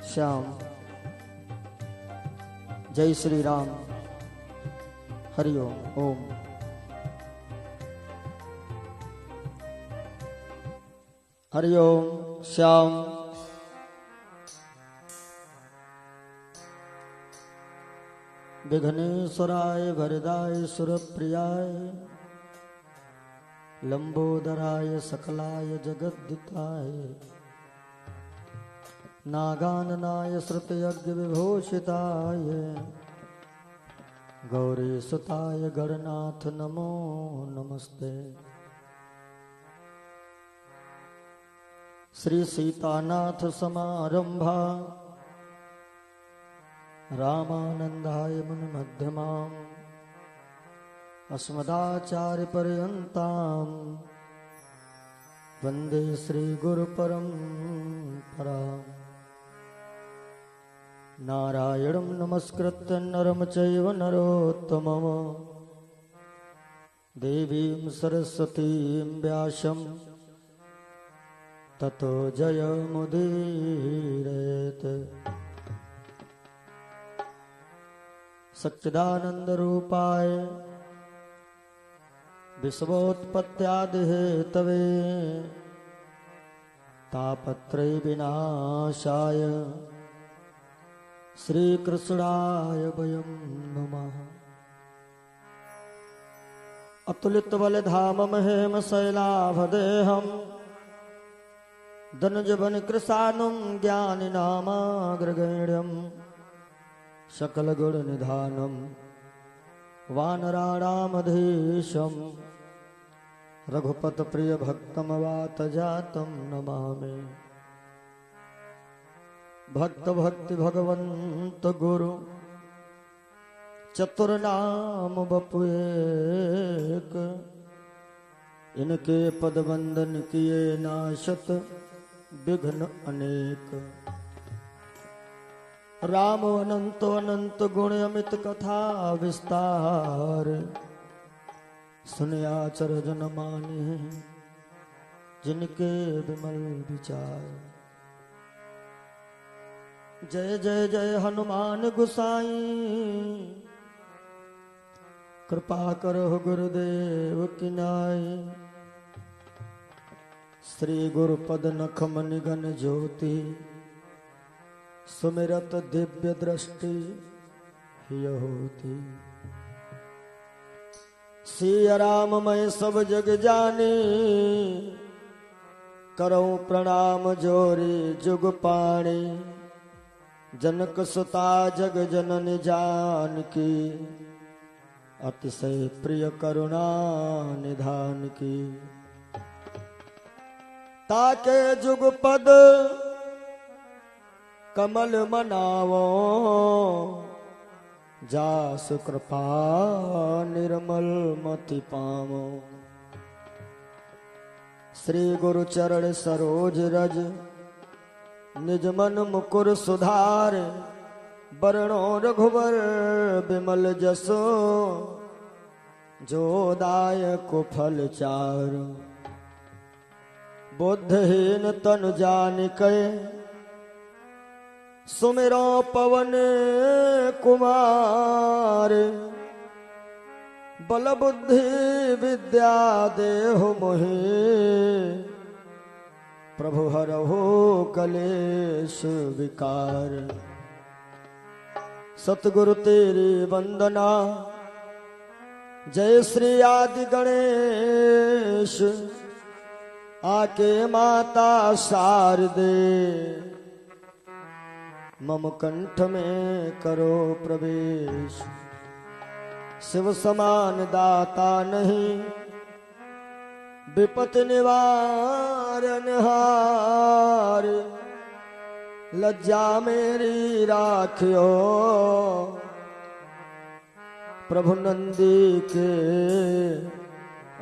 श्याम। जय श्री राम। हरि ओम। ओम। हरि ओम। श्याम। विघ्नेश्वराय वरदाय सुरप्रियाय लंबोदराय सकलाय जगद्दिताय नागाननाय श्रुतयज्ञ विभूषिताय गौरीसुताय गणनाथ नमो नमस्ते। श्री सीतानाथ समारंभा रामानंदाय मुनि मध्यमाम् अस्मदाचार्य पर्यन्ताम् वंदे श्री गुरु परम्पराम्। नारायणं नमस्कृत्य नरं चैव नरोत्तमं देवीं सरस्वतीं व्यासं ततो जयमुदीरयेत्। सच्चिदानंद रूपाय विश्वोत्पत्त्यादिहेतवे तापत्रय विनाशाय श्रीकृष्णाय वयं नमः। अतुलित बलधामं हेमशैलाभदेहं धनुजवनकृशानुं ज्ञानिनामाग्रगण्यं सकलगुणनिधानं वानराणामधीशं रघुपतप्रियभक्तमवातजातं नमामि। भक्त भक्ति भगवंत गुरु चतुर्नाम बपु एक इनके पद वंदन किए नाशत विघ्न अनेक। राम अनंत अनंत गुण अमित कथा विस्तार सुनिया चर जन माने जिनके विमल विचार। जय जय जय हनुमान गुसाई कृपा करो गुरुदेव की नाई। श्री गुरुपद नखम निगन ज्योति सुमिरत दिव्य दृष्टि हिय होती। सिया राम मैं सब जग जाने करऊं प्रणाम जोरी जुग पाणी। जनक सुता जग जननी जानकी अतिशय प्रिय करुणा निधान की। ताके जुग पद कमल मनावो जासु कृपा निर्मल मति पावो। श्री गुरु चरण सरोज रज निज मन मुकुर सुधार। बरणो रघुवर बिमल जसो जो दायक फल चार। बुद्धहीन तनु जानिके सुमिरो पवन कुमार। बल बुद्धि विद्या देहु मोहि प्रभु हरहु कलेश विकार। सतगुरु तेरी वंदना जय श्री आदि गणेश। आके माता शारदे मम कंठ में करो प्रवेश। शिव समान दाता नहीं विपत्ति निवारण हार। लज्जा मेरी राखियो प्रभु नंदी के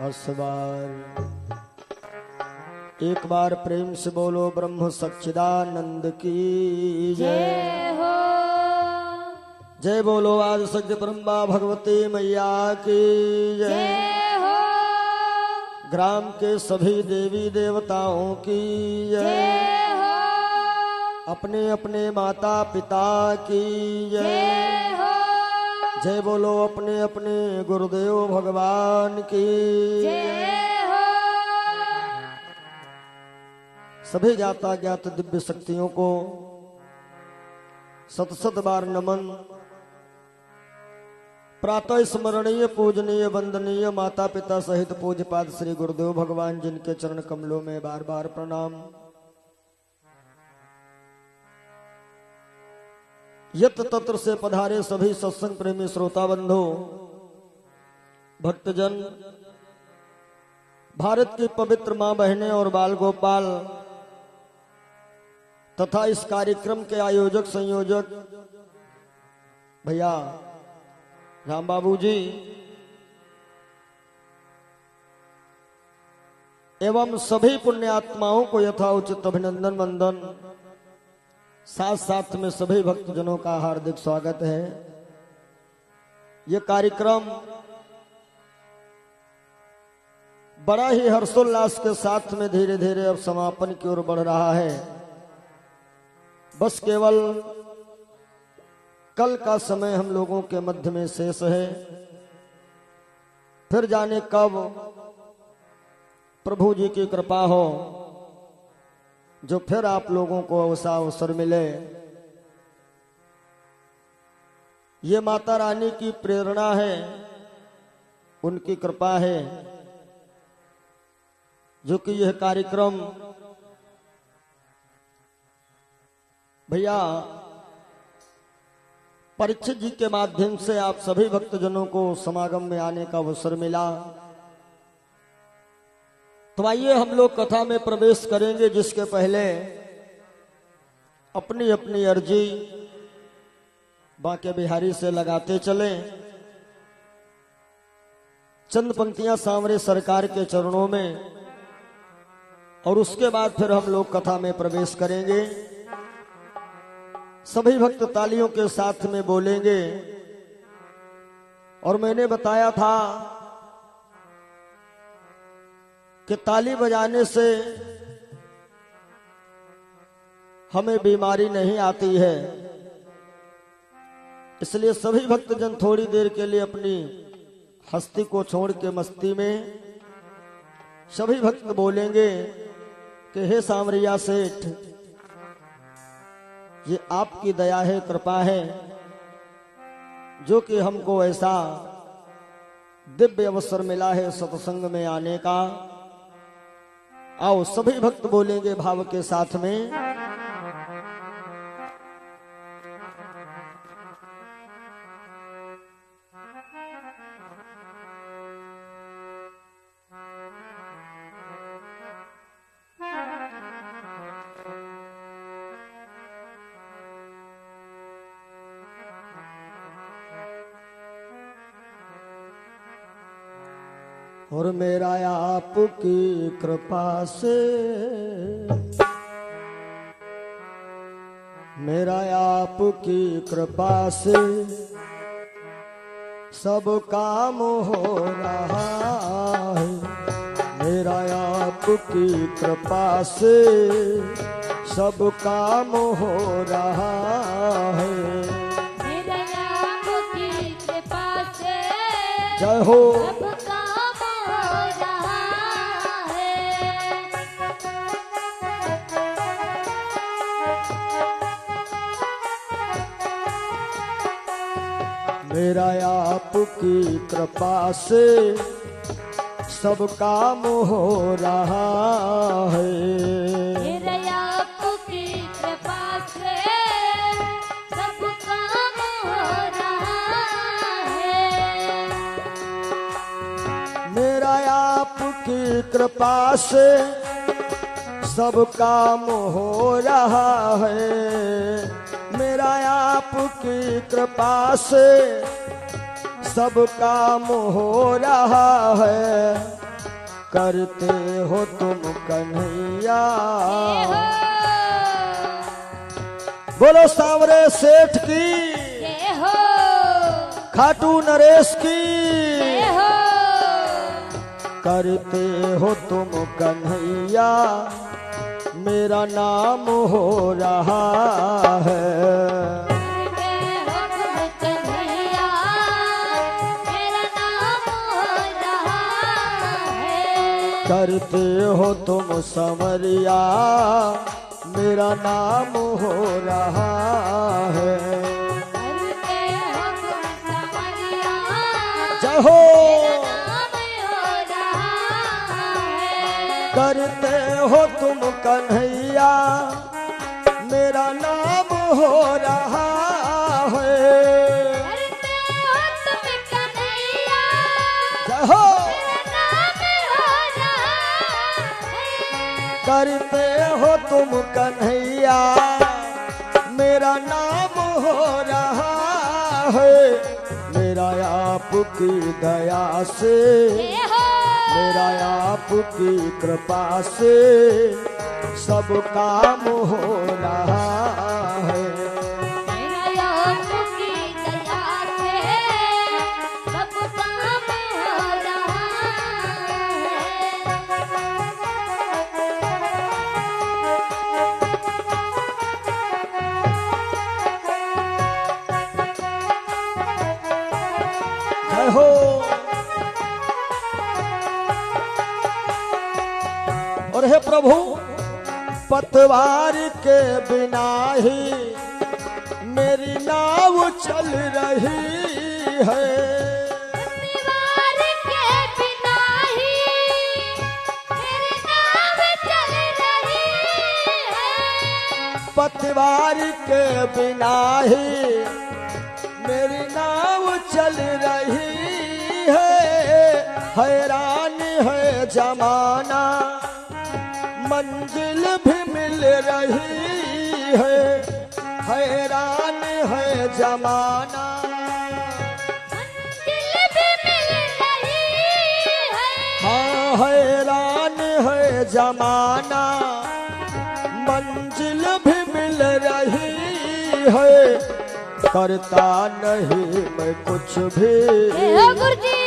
असवार। एक बार प्रेम से बोलो ब्रह्म सच्चिदानंद की जय हो। जय बोलो आज सत्य ब्रह्मा भगवती मैया की जय हो। ग्राम के सभी देवी देवताओं की जय हो। अपने अपने माता पिता की जय हो। जय बोलो अपने अपने गुरुदेव भगवान की जय हो। सभी ज्ञाता ज्ञात दिव्य शक्तियों को सत सत बार नमन। प्रातः स्मरणीय पूजनीय वंदनीय माता पिता सहित पूज्यपाद श्री गुरुदेव भगवान जिनके चरण कमलों में बार बार प्रणाम। यत्र तत्र से पधारे सभी सत्संग प्रेमी श्रोता बंधु भक्तजन, भारत की पवित्र मां बहनें और बाल गोपाल तथा इस कार्यक्रम के आयोजक संयोजक भैया राम बाबू जी एवं सभी पुण्यात्माओं को यथाउचित अभिनंदन वंदन। साथ साथ में सभी भक्तजनों का हार्दिक स्वागत है। ये कार्यक्रम बड़ा ही हर्षोल्लास के साथ में धीरे धीरे अब समापन की ओर बढ़ रहा है। बस केवल कल का समय हम लोगों के मध्य में शेष है। फिर जाने कब प्रभु जी की कृपा हो जो फिर आप लोगों को ऐसा अवसर मिले। ये माता रानी की प्रेरणा है, उनकी कृपा है जो कि यह कार्यक्रम भैया परीक्षित जी के माध्यम से आप सभी भक्तजनों को समागम में आने का अवसर मिला। तो आइए हम लोग कथा में प्रवेश करेंगे, जिसके पहले अपनी अपनी अर्जी बांके बिहारी से लगाते चलें। चंद पंक्तियां सांवरे सरकार के चरणों में, और उसके बाद फिर हम लोग कथा में प्रवेश करेंगे। सभी भक्त तालियों के साथ में बोलेंगे। और मैंने बताया था कि ताली बजाने से हमें बीमारी नहीं आती है, इसलिए सभी भक्तजन थोड़ी देर के लिए अपनी हस्ती को छोड़ के मस्ती में सभी भक्त बोलेंगे कि हे सांवरिया सेठ, ये आपकी दया है, कृपा है जो कि हमको ऐसा दिव्य अवसर मिला है सत्संग में आने का। आओ सभी भक्त बोलेंगे भाव के साथ में। और मेरा आपकी कृपा से, मेरा आपकी कृपा से सब काम हो रहा है। मेरा आपकी कृपा से सब काम हो रहा है। मेरा आपकी कृपा से जय हो। मेरा आपकी कृपा से सब काम हो रहा है। मेरा आपकी कृपा से सब काम हो रहा है। मेरा आपकी कृपा से सब काम हो रहा है। मेरा आपकी कृपा से सब काम हो रहा है। करते हो तुम कन्हैया। बोलो सांवरे सेठ की, खाटू नरेश की। करते हो तुम कन्हैया मेरा नाम हो रहा है। करके हुक्म कन्हैया मेरा नाम हो रहा है। करते हो तुम संवरिया मेरा नाम हो रहा है। करके हुक्म संवरिया जय हो। नाम हो रहा है। करते हो तुम कन्हैया मेरा नाम हो रहा है। करते हो तुम कन्हैया जय हो। मेरा नाम हो रहा है। करते हो तुम कन्हैया मेरा नाम हो रहा है। मेरा आपकी दया से, जय हो। मेरा आपकी कृपा से सब काम हो रहा है। मेरा आपकी दया से सब काम हो रहा जय हो। और हे प्रभु पतवार के बिना ही मेरी नाव चल रही है। दीवार के बिना ही मेरी नाव चल रही है। पतवार के बिना ही मेरी नाव चल रही है। हैरान है जमाना मंजिल भी मिल रही है। हैरान है जमाना मंजिल भी मिल रही है। हाँ हैरान है जमाना मंजिल भी मिल रही है। करता नहीं मैं कुछ भी। जय हो गुरुजी।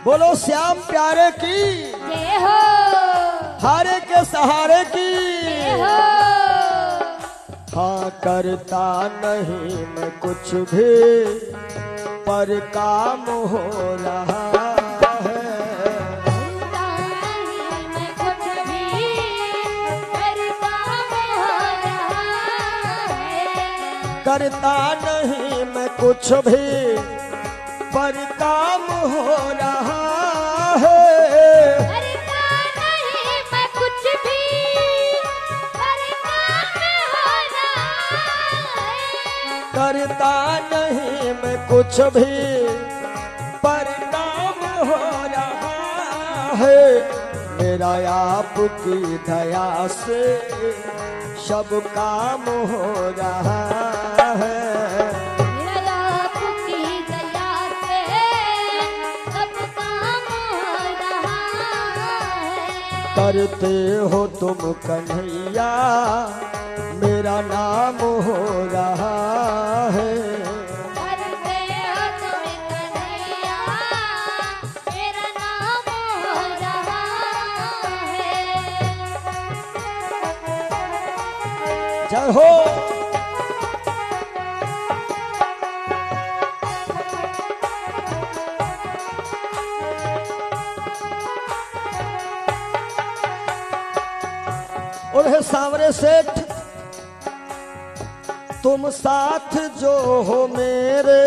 बोलो श्याम प्यारे की, जय हो। हारे के सहारे की। जय हो। हाँ करता नहीं मैं कुछ भी पर काम हो रहा है। करता नहीं मैं कुछ भी पर काम हो रहा है। करता नहीं मैं कुछ भी पर काम हो रहा है। करता नहीं मैं कुछ भी पर काम हो रहा है। करता नहीं मैं कुछ भी पर काम हो रहा है। मेरा आपकी दया से सब काम हो रहा है। मेरा आपकी दया से सब काम हो रहा है। करते हो तुम कन्हैया मेरा नाम हो रहा है। करते हो तुम कन्हैया मेरा नाम हो रहा है। जय हो। और है सांवरे सेठ तुम साथ जो हो मेरे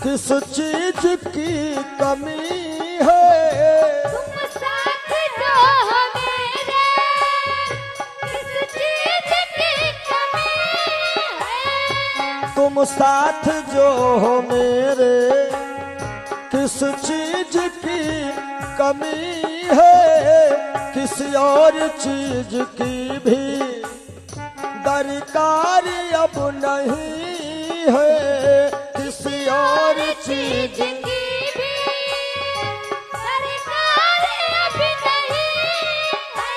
किस चीज की कमी है। तुम साथ जो हो मेरे किस चीज की कमी है। तुम साथ जो हो मेरे किस चीज की कमी है। किसी और चीज की भी दरकार अब नहीं है। किसी और चीज की भी सरकार अब नहीं है।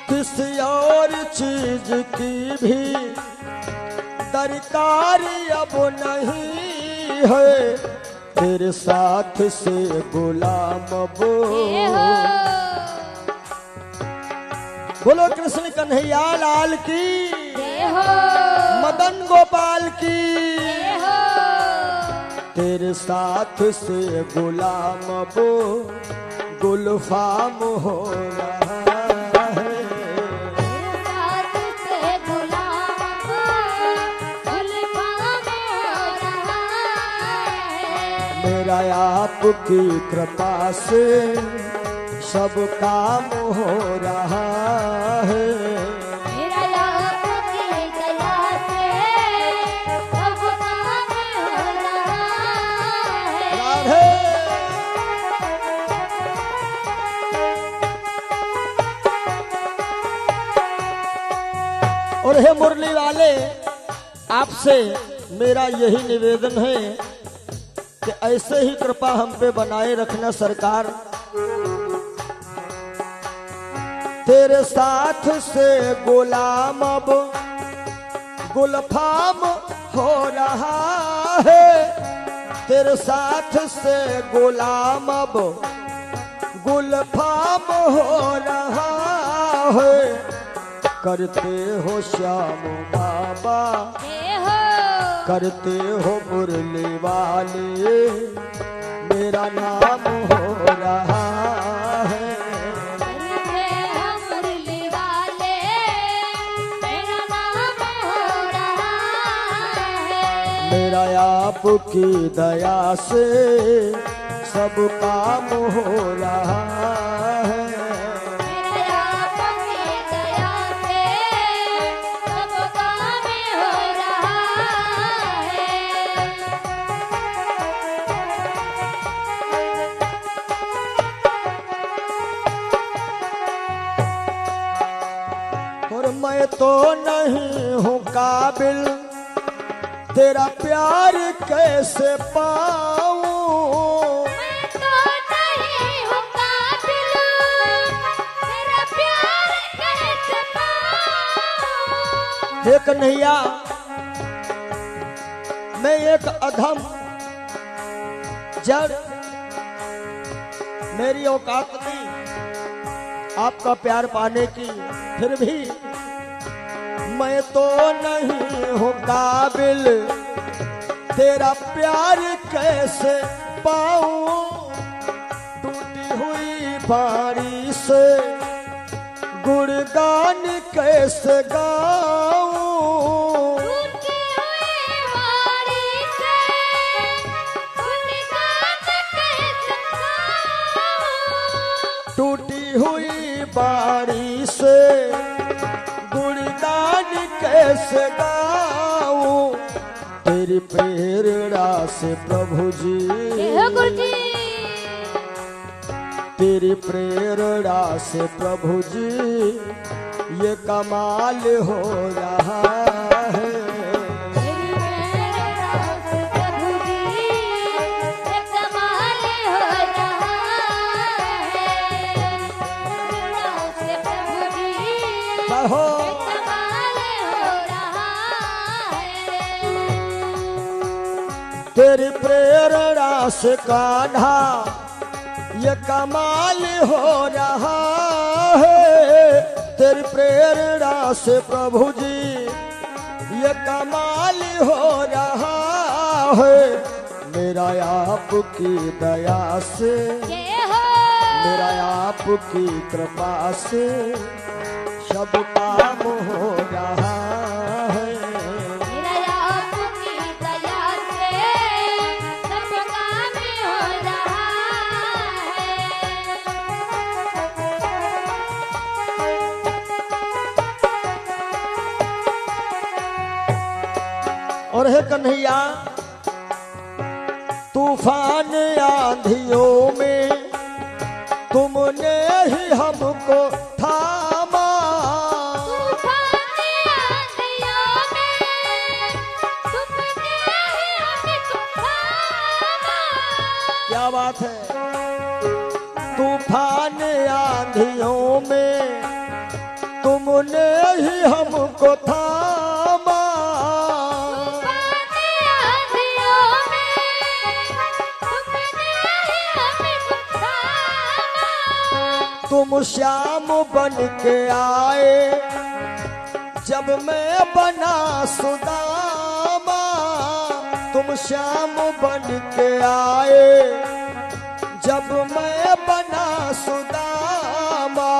किसी और चीज की भी दरकार अब नहीं है। तेरे साथ से गुलाम अब बोलो कृष्ण कन्हैया लाल की, जय हो, मदन गोपाल की। जय हो, तेरे साथ से गुलाम वो गुलफाम हो रहा है। तेरे साथ से गुलाम को गुलफाम हो रहा है। मेरा आपकी कृपा से सब काम हो रहा है। मेरा आपकी दया से सब काम हो रहा है। राधे। और हे मुरली वाले, आपसे मेरा यही निवेदन है कि ऐसे ही कृपा हम पे बनाए रखना सरकार। तेरे साथ से गुलाम अब गुलफाम हो रहा है। तेरे साथ से गुलाम अब गुलफाम हो रहा है। करते हो श्याम बाबा, जय हो, करते हो मुरली वाले, मेरा नाम हो रहा है। करते हो मुरली वाले, मेरा नाम हो रहा है। मेरा आपकी दया से सब काम हो रहा है। मेरा आपकी दया से सब काम हो रहा है। और मैं तो नहीं हूँ काबिल, तेरा प्यार कैसे पाऊं। मैं तो नहीं हूँ काबिल, तेरा प्यार कैसे पाऊं। हे कन्हैया, मैं एक अधम जड़, मेरी औकात नहीं आपका प्यार पाने की, फिर भी मैं तो नहीं हूँ काबिल, तेरा प्यार कैसे पाऊं। टूटी हुई बारी से गुणगान कैसे गाऊं। टूटी हुई वारी से गुणगान कैसे गाऊं। टूटी हुई बारी से गुणगान कैसे गाऊं। तेरी प्रेरणा से प्रभु जी, जय हो गुरुजी। तेरी प्रेरणा से प्रभु जी ये कमाल हो रहा है। तेरी प्रेरणा से प्रभु जी ये कमाल हो रहा है। प्रेरणा से प्रभु जी कहो ये कमाल हो रहा है। तेरी प्रेरणा से कान्हा ये कमाल हो रहा है। तेरी प्रेरणा से प्रभु जी ये कमाल हो रहा है। मेरा आपकी दया से, जय हो, मेरा आपकी कृपा से सब काम हो रहा है। मेरा आपकी दया से सब काम हो रहा है। और हे कन्हैया, तूफान आंधियों में तुमने ही हमको थामा। तूफान आंधियों में तुमने ही हमको थामा। क्या बात है। तूफान आंधियों में तुमने ही हमको थामा। तुम श्याम बन के आए जब मैं बना सुदामा, तुम श्याम बन के आए जब मैं बना सुदामा,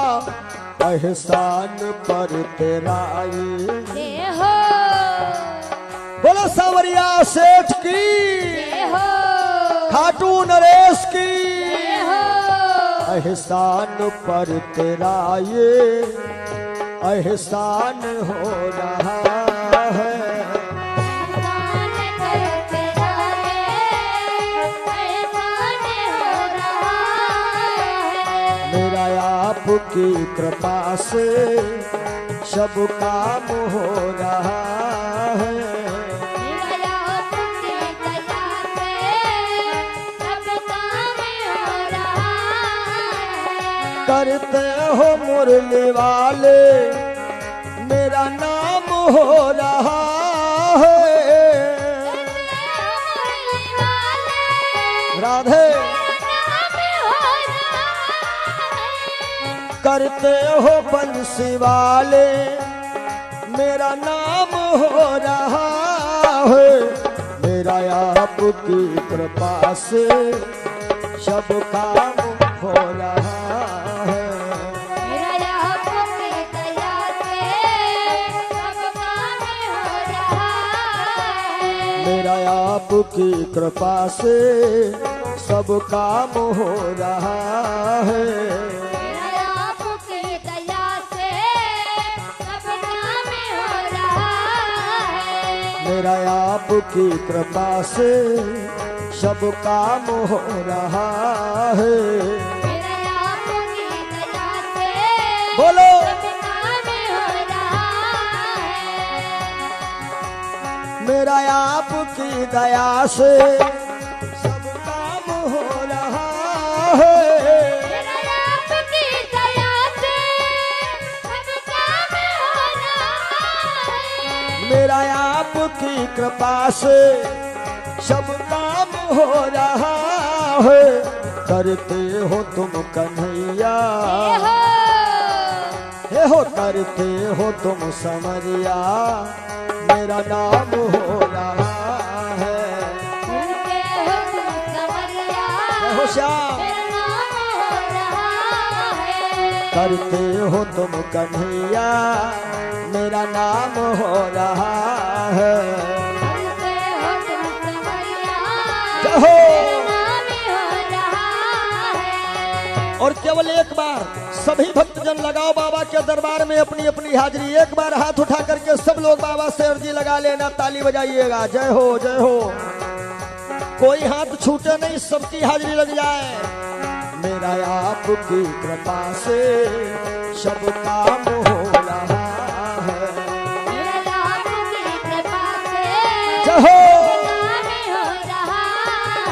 एहसान पर तेरा ये। जय हो बोलो सांवरिया सेठ की, जय हो खाटू नरेश की, जय हो एहसान पर तेरा ये एहसान हो रहा है। एहसान कर तेरा ये एहसान हो रहा है। मेरा आपकी कृपा से सब काम हो रहा है। मेरा आपकी दया से सब काम हो रहा है। करते हो मुरली वाले मेरा नाम हो रहा है। राधे करते हो बंसी वाले मेरा नाम हो रहा है। मेरा आपकी कृपा से सब काम हो रहा है। मेरा आपकी दया से सब काम हो रहा है। मेरा आपकी कृपा से सब काम हो रहा है। मेरा आपकी दया से सब काम हो रहा है। मेरा आपकी कृपा से सब काम हो रहा है। मेरा आपकी दया से बोलो सब काम हो रहा है। मेरा आपकी दया से सब काम हो रहा है। मेरा आपकी दया से सब काम हो रहा है। मेरा आपकी कृपा से सब काम हो रहा है। करते हो तुम कन्हैया, जय हो हे हो करते हो तुम समरिया, मेरा नाम हो रहा है। करते हो तुम संवरिया, जय हो श्याम मेरा नाम हो रहा है। करते हो तुम कन्हैया, मेरा नाम हो रहा है। करते हो तुम संवरिया, जय हो मेरा नाम हो रहा है। और केवल एक बार सभी भक्तजन लगाओ बाबा के दरबार में अपनी अपनी हाजिरी। एक बार हाथ उठा करके सब लोग बाबा से अर्जी लगा लेना, ताली बजाइएगा। जय हो जय हो। कोई हाथ छूटे नहीं, सबकी हाजिरी लग जाए। मेरा आपकी कृपा से सब काम हो रहा है। मेरा आपकी कृपा से जय हो काम हो रहा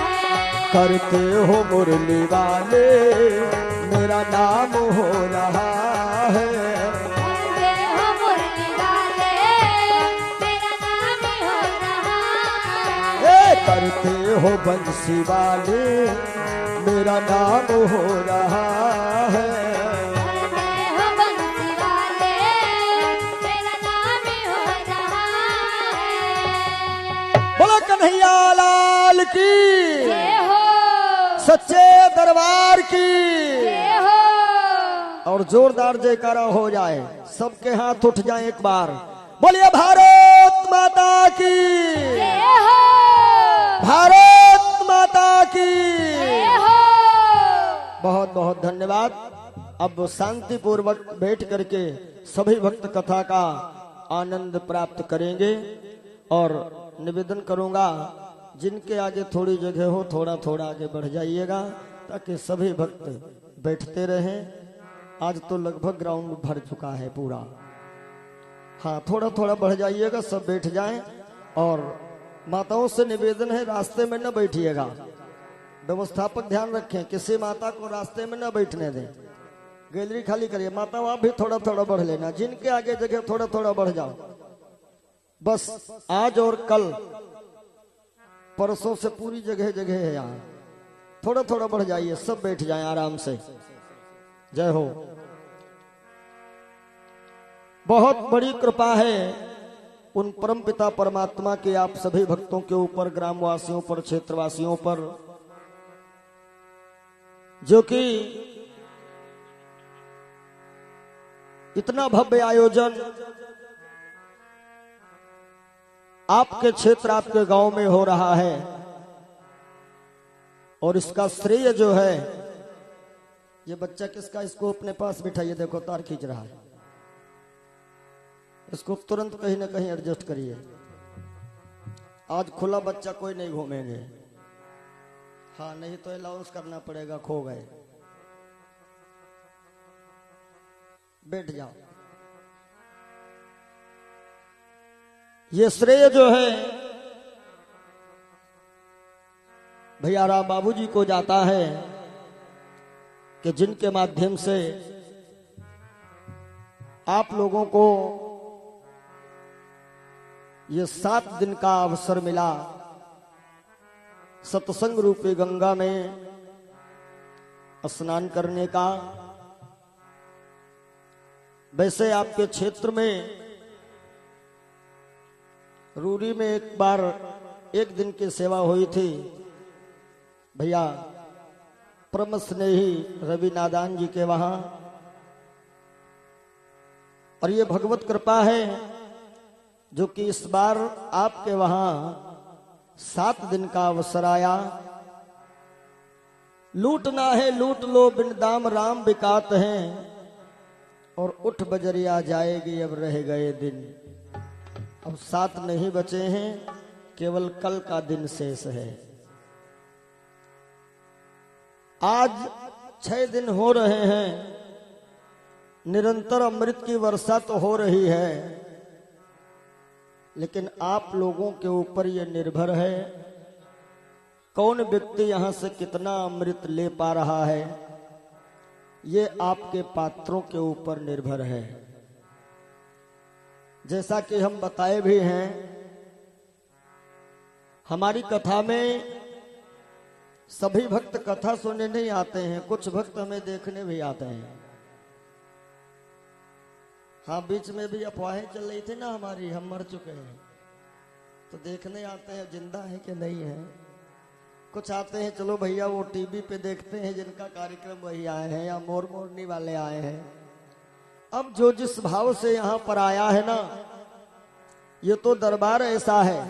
है। करते हो मुरली वाले मेरा नाम हो रहा है। करते हो मुरली वाले, मेरा नाम हो रहा है। करते हो बंसी वाले मेरा नाम हो रहा है। करते हो बंसी वाले, मेरा नाम हो रहा है। बोलो कन्हैया लाल की, जय हो सच्चे दरबार की। जय हो और जोरदार जयकारा हो जाए, सबके हाथ उठ जाए एक बार। बोलिए भारत माता की, जय हो भारत माता की। जय हो। बहुत बहुत धन्यवाद। अब शांति पूर्वक बैठ करके सभी भक्त कथा का आनंद प्राप्त करेंगे। और निवेदन करूंगा जिनके आगे थोड़ी जगह हो थोड़ा थोड़ा आगे बढ़ जाइएगा, ताकि सभी भक्त बैठते रहें। आज तो लगभग ग्राउंड भर चुका है पूरा। हाँ, थोड़ा थोड़ा बढ़ जाइएगा, सब बैठ जाएं। और माताओं से निवेदन है, रास्ते में न बैठिएगा। व्यवस्थापक ध्यान रखें, किसी माता को रास्ते में न बैठने दें। गैलरी खाली करिए। माताओं आप भी थोड़ा थोड़ा बढ़ लेना, जिनके आगे जगह थोड़ा थोड़ा बढ़ जाओ। बस आज और कल परसों से पूरी जगह जगह है यहाँ। थोड़ा थोड़ा बढ़ जाइए, सब बैठ जाएं आराम से। जय हो। बहुत बड़ी कृपा है उन परम पिता परमात्मा के आप सभी भक्तों के ऊपर, ग्रामवासियों पर, क्षेत्रवासियों पर, जो कि इतना भव्य आयोजन आपके क्षेत्र, आपके गांव में हो रहा है। और इसका श्रेय जो है, ये बच्चा किसका, इसको अपने पास बिठाइए, देखो तार खींच रहा है, इसको तुरंत कहीं ना कहीं एडजस्ट करिए। आज खुला बच्चा कोई नहीं घूमेंगे, हाँ नहीं तो अलाउंस करना पड़ेगा, खो गए। बैठ जाओ। ये श्रेय जो है भैया राम बाबूजी को जाता है कि जिनके माध्यम से आप लोगों को ये 7 दिन का अवसर मिला सत्संग रूपी गंगा में स्नान करने का। वैसे आपके क्षेत्र में रूरी में एक बार 1 दिन की सेवा हुई थी भैया परम स्नेही रवि नादान जी के वहां, और ये भगवत कृपा है जो कि इस बार आपके वहां 7 दिन का अवसर आया। लूटना है लूट लो बिन दाम राम बिकात हैं, और उठ बजरिया जाएगी अब रह गए दिन। अब 7 नहीं बचे हैं, केवल कल का दिन शेष है। आज 6 दिन हो रहे हैं, निरंतर अमृत की वर्षा तो हो रही है, लेकिन आप लोगों के ऊपर यह निर्भर है कौन व्यक्ति यहां से कितना अमृत ले पा रहा है। ये आपके पात्रों के ऊपर निर्भर है। जैसा कि हम बताए भी हैं, हमारी कथा में सभी भक्त कथा सुनने नहीं आते हैं, कुछ भक्त हमें देखने भी आते हैं। हाँ, बीच में भी अफवाहें चल रही थी ना हमारी, हम मर चुके हैं, तो देखने आते हैं जिंदा है कि नहीं है। कुछ आते हैं चलो भैया वो टीवी पे देखते हैं जिनका कार्यक्रम वही आए हैं, या मोर मोरनी वाले आए हैं। अब जो जिस भाव से यहां पर आया है ना, ये तो दरबार ऐसा है,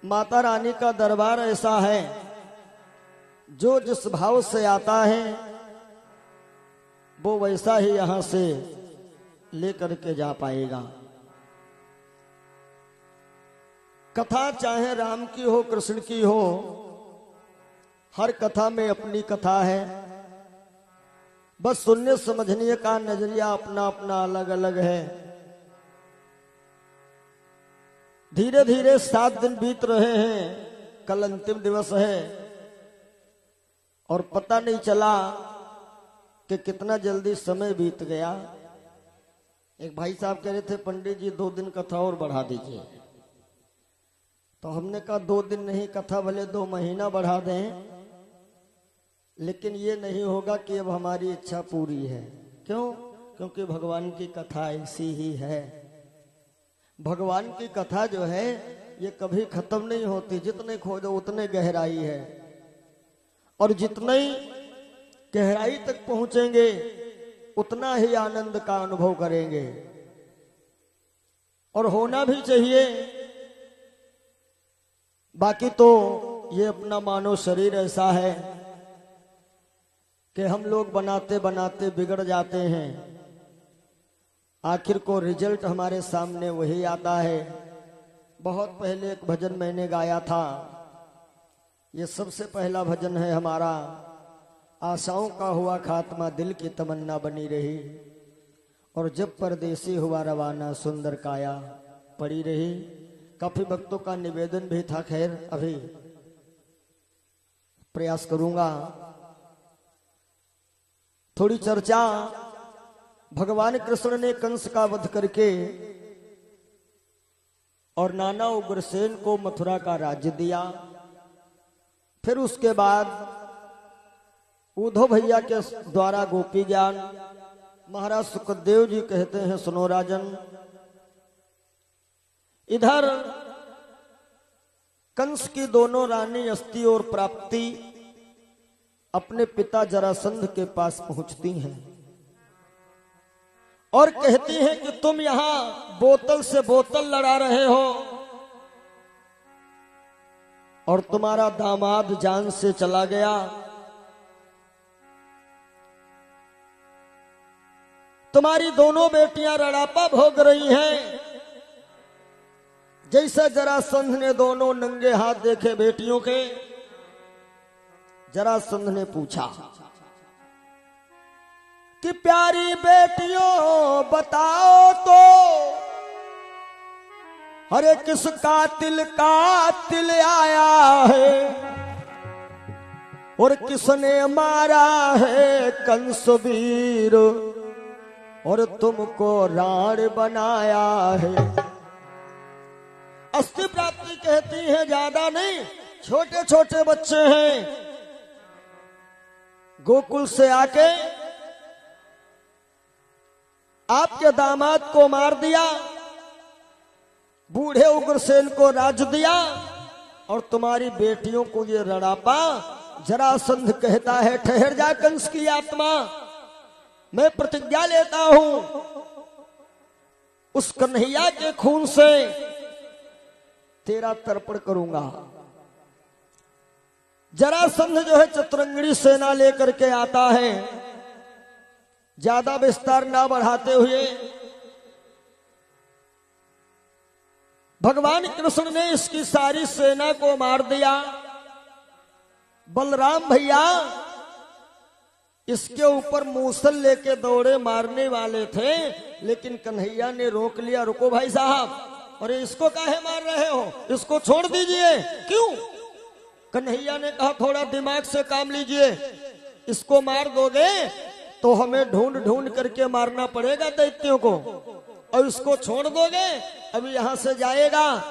माता रानी का दरबार ऐसा है, जो जिस भाव से आता है वो वैसा ही यहां से लेकर के जा पाएगा। कथा चाहे राम की हो कृष्ण की हो, हर कथा में अपनी कथा है। बस सुनने समझने का नजरिया अपना अपना अलग अलग है। धीरे धीरे 7 दिन बीत रहे हैं, कल अंतिम दिवस है, और पता नहीं चला कि कितना जल्दी समय बीत गया। एक भाई साहब कह रहे थे पंडित जी 2 दिन कथा और बढ़ा दीजिए, तो हमने कहा 2 दिन नहीं, कथा भले 2 महीना बढ़ा दें, लेकिन ये नहीं होगा कि अब हमारी इच्छा पूरी है। क्यों? क्योंकि भगवान की कथा ऐसी ही है। भगवान की कथा जो है ये कभी खत्म नहीं होती, जितने खोजो उतने गहराई है, और जितने गहराई तक पहुंचेंगे उतना ही आनंद का अनुभव करेंगे। और होना भी चाहिए। बाकी तो ये अपना मानव शरीर ऐसा है कि हम लोग बनाते बनाते बिगड़ जाते हैं, आखिर को रिजल्ट हमारे सामने वही आता है। बहुत पहले एक भजन मैंने गाया था, ये सबसे पहला भजन है हमारा। आशाओं का हुआ खात्मा, दिल की तमन्ना बनी रही, और जब परदेसी हुआ रवाना, सुंदर काया पड़ी रही। काफी भक्तों का निवेदन भी था, खैर अभी प्रयास करूंगा। थोड़ी चर्चा, भगवान कृष्ण ने कंस का वध करके और नाना उग्रसेन को मथुरा का राज्य दिया। फिर उसके बाद उद्धव भैया के द्वारा गोपी ज्ञान महाराज सुखदेव जी कहते हैं, सुनो राजन, इधर कंस की दोनों रानी अस्ति और प्राप्ति अपने पिता जरासंध के पास पहुंचती हैं और कहती हैं कि तुम यहां बोतल से बोतल लड़ा रहे हो और तुम्हारा दामाद जान से चला गया। तुम्हारी दोनों बेटियां रड़ापा भोग रही हैं। जैसे जरासंध ने दोनों नंगे हाथ देखे बेटियों के, जरासंध ने पूछा कि प्यारी बेटियों बताओ तो, अरे किस कातिल आया है और किसने मारा है कंसवीर और तुमको राण बनाया है। अस्ति प्राप्ति कहती है ज्यादा नहीं, छोटे छोटे बच्चे हैं, गोकुल से आके आपके दामाद को मार दिया, बूढ़े उग्रसेन को राज दिया और तुम्हारी बेटियों को ये रड़ापा। जरासंध कहता है, ठहर जा कंस की आत्मा, मैं प्रतिज्ञा लेता हूं उस कन्हैया के खून से तेरा तर्पण करूंगा। जरासंध जो है चतुरंगड़ी सेना लेकर के आता है। ज्यादा विस्तार ना बढ़ाते हुए भगवान कृष्ण ने इसकी सारी सेना को मार दिया। बलराम भैया इसके ऊपर मूसल लेके दौड़े मारने वाले थे, लेकिन कन्हैया ने रोक लिया। रुको भाई साहब, अरे इसको काहे मार रहे हो, इसको छोड़ दीजिए। क्यों? कन्हैया ने कहा थोड़ा दिमाग से काम लीजिए, इसको मार दोगे तो हमें ढूंढ ढूंढ करके मारना पड़ेगा दैत्यों को, और इसको छोड़ दोगे अभी यहां से जाएगा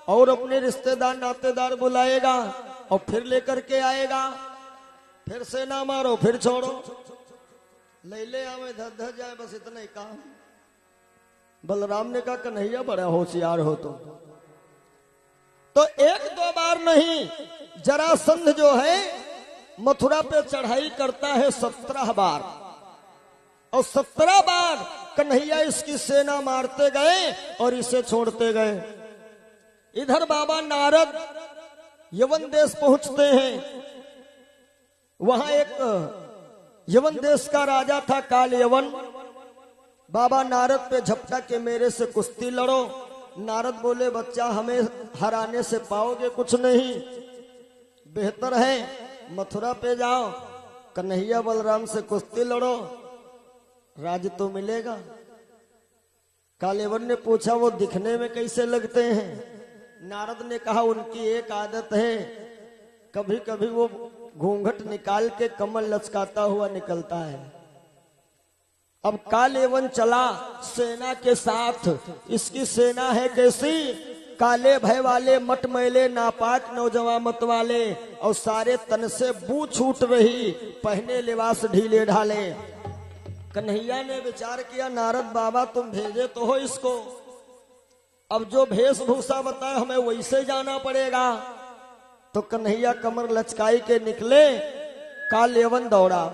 और अपने रिश्तेदार नातेदार बुलाएगा और फिर लेकर के आएगा, फिर से ना मारो फिर छोड़ो, ले आवे धर जाए, बस इतना ही काम। बलराम ने कहा कन्हैया बड़ा होशियार हो तो एक दो बार नहीं, जरासंध जो है मथुरा पे चढ़ाई करता है 17 बार, और 17 बार कन्हैया इसकी सेना मारते गए और इसे छोड़ते गए। इधर बाबा नारद यवन देश पहुंचते हैं। वहां एक यवन देश का राजा था काल यवन। बाबा नारद पे झपटा के मेरे से कुश्ती लड़ो। नारद बोले बच्चा हमें हराने से पाओगे कुछ नहीं, बेहतर है मथुरा पे जाओ, कन्हैया बलराम से कुश्ती लड़ो, राज तो मिलेगा। कालेवन ने पूछा वो दिखने में कैसे लगते हैं? नारद ने कहा उनकी एक आदत है, कभी कभी वो घूंघट निकाल के कमल लचकाता हुआ निकलता है। अब कालेवन चला सेना के साथ। इसकी सेना है कैसी? काले भय वाले, मटमैले, नापाक नौजवान मत वाले, और सारे तन से बू छूट रही, पहने लिबास ढीले ढाले। कन्हैया ने विचार किया नारद बाबा तुम भेजे तो हो इसको, अब जो वेशभूषा बताए हमें वैसे जाना पड़ेगा। तो कन्हैया कमर लचकाई के निकले। कालेवन दौड़ा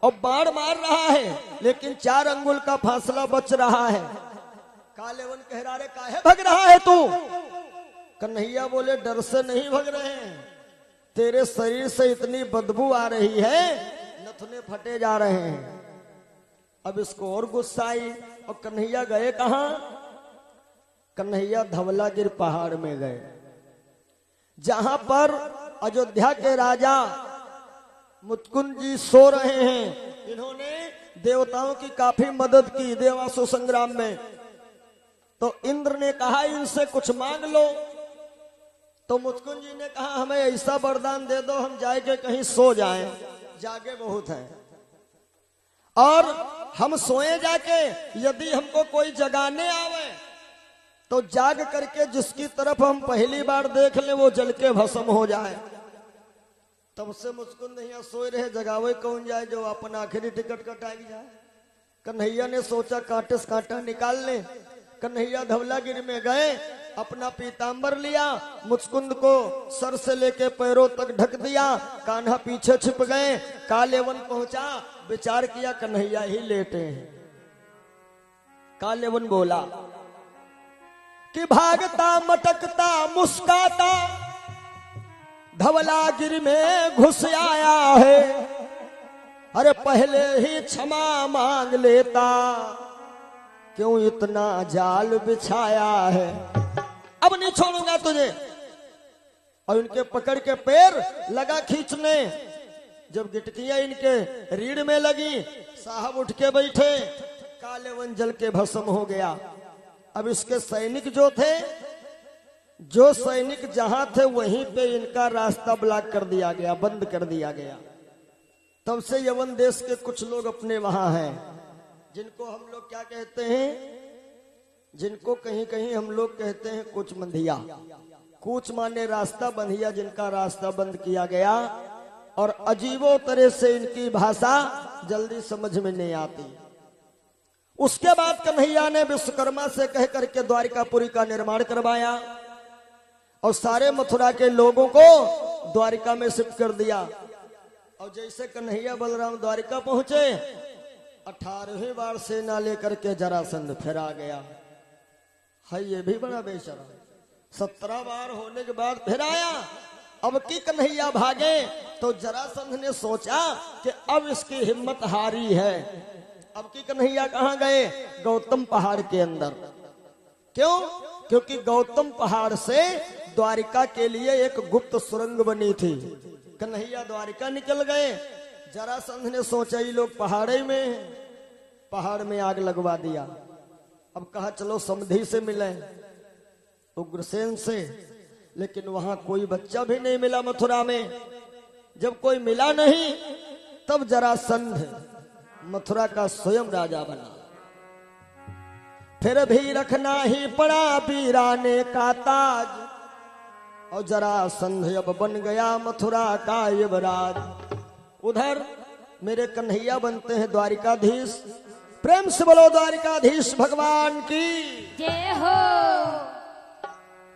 और बाण मार रहा है, लेकिन 4 अंगुल का फासला बच रहा है। कालेवन कह रहा रे काहे भग रहा है तू? कन्हैया बोले डर से नहीं भग रहे हैं, तेरे शरीर से इतनी बदबू आ रही है, नथुने फटे जा रहे हैं। अब इसको और गुस्सा आई और कन्हैया गए कहां? कन्हैया धवलागिर पहाड़ में गए, जहां पर अयोध्या के राजा मुत्कुंद जी सो रहे हैं। इन्होंने देवताओं की काफी मदद की देवासुर संग्राम में। तो इंद्र ने कहा इनसे कुछ मांग लो। तो मुत्कुंद जी ने कहा हमें ऐसा वरदान दे दो हम जाके कहीं सो जाएं, जागे बहुत हैं, और हम सोए जाके, यदि हमको कोई जगाने आवे तो जाग करके जिसकी तरफ हम पहली बार देख लें वो जल के भस्म हो जाए। तब से मुस्कुंद यहाँ सोए रहे, जगावे कौन जाए जो अपन आखिरी टिकट कटाई जाए। कन्हैया ने सोचा कांटे से कांटा निकाल ले। कन्हैया धवलागिरी में गए, अपना पीतांबर लिया, मुस्कुंद को सर से लेके पैरों तक ढक दिया, कान्हा पीछे छिप गए। कालेवन पहुंचा, विचार किया कन्हैया ही लेटे हैं। कालेवन बोला कि भागता मटकता मुस्काता धवलागिरी में घुस आया है, अरे पहले ही क्षमा मांग लेता, क्यों इतना जाल बिछाया है, अब नहीं छोड़ूंगा तुझे। और इनके पकड़ के पैर लगा खींचने, जब गिटकियां इनके रीढ़ में लगी, साहब उठ के बैठे, कालेवन जल के भस्म हो गया। अब इसके सैनिक जो सैनिक जहां थे वहीं पे इनका रास्ता ब्लॉक कर दिया गया, बंद कर दिया गया। तब से यवन देश के कुछ लोग अपने वहां हैं, जिनको हम लोग क्या कहते हैं, जिनको कहीं कहीं हम लोग कहते हैं कूच मंधिया। कूच माने रास्ता, बंधिया जिनका रास्ता बंद किया गया। और अजीबो तरह से इनकी भाषा जल्दी समझ में नहीं आती। उसके बाद कन्हैया ने विश्वकर्मा से कह करके द्वारिकापुरी का निर्माण करवाया और सारे मथुरा के लोगों को द्वारिका में शिफ्ट कर दिया। और जैसे कन्हैया बलराम द्वारिका पहुंचे, 18वीं बार सेना लेकर के जरासंध फिर आ गया है। ये भी बड़ा बेशर्म, 17 बार होने के बाद फिर आया। अब की कन्हैया भागे तो जरासंध ने सोचा कि अब इसकी हिम्मत हारी है। अब की कन्हैया कहां गए? गौतम पहाड़ के अंदर। क्यों? क्योंकि गौतम पहाड़ से द्वारिका के लिए एक गुप्त सुरंग बनी थी। कन्हैया द्वारिका निकल गए। जरासंध ने सोचा ये लोग पहाड़े में हैं, पहाड़ में आग लगवा दिया। अब कहा चलो समधी से मिले, उग्रसेन से, लेकिन वहां कोई बच्चा भी नहीं मिला मथुरा में। जब कोई मिला नहीं तब जरासंध मथुरा का स्वयं राजा बना। फिर भी रखना ही पड़ा वीराने का ताज, और जरासंध अब बन गया मथुरा का युवराज। उधर मेरे कन्हैया बनते हैं द्वारिकाधीश। प्रेम से बोलो द्वारिकाधीश भगवान की जय हो।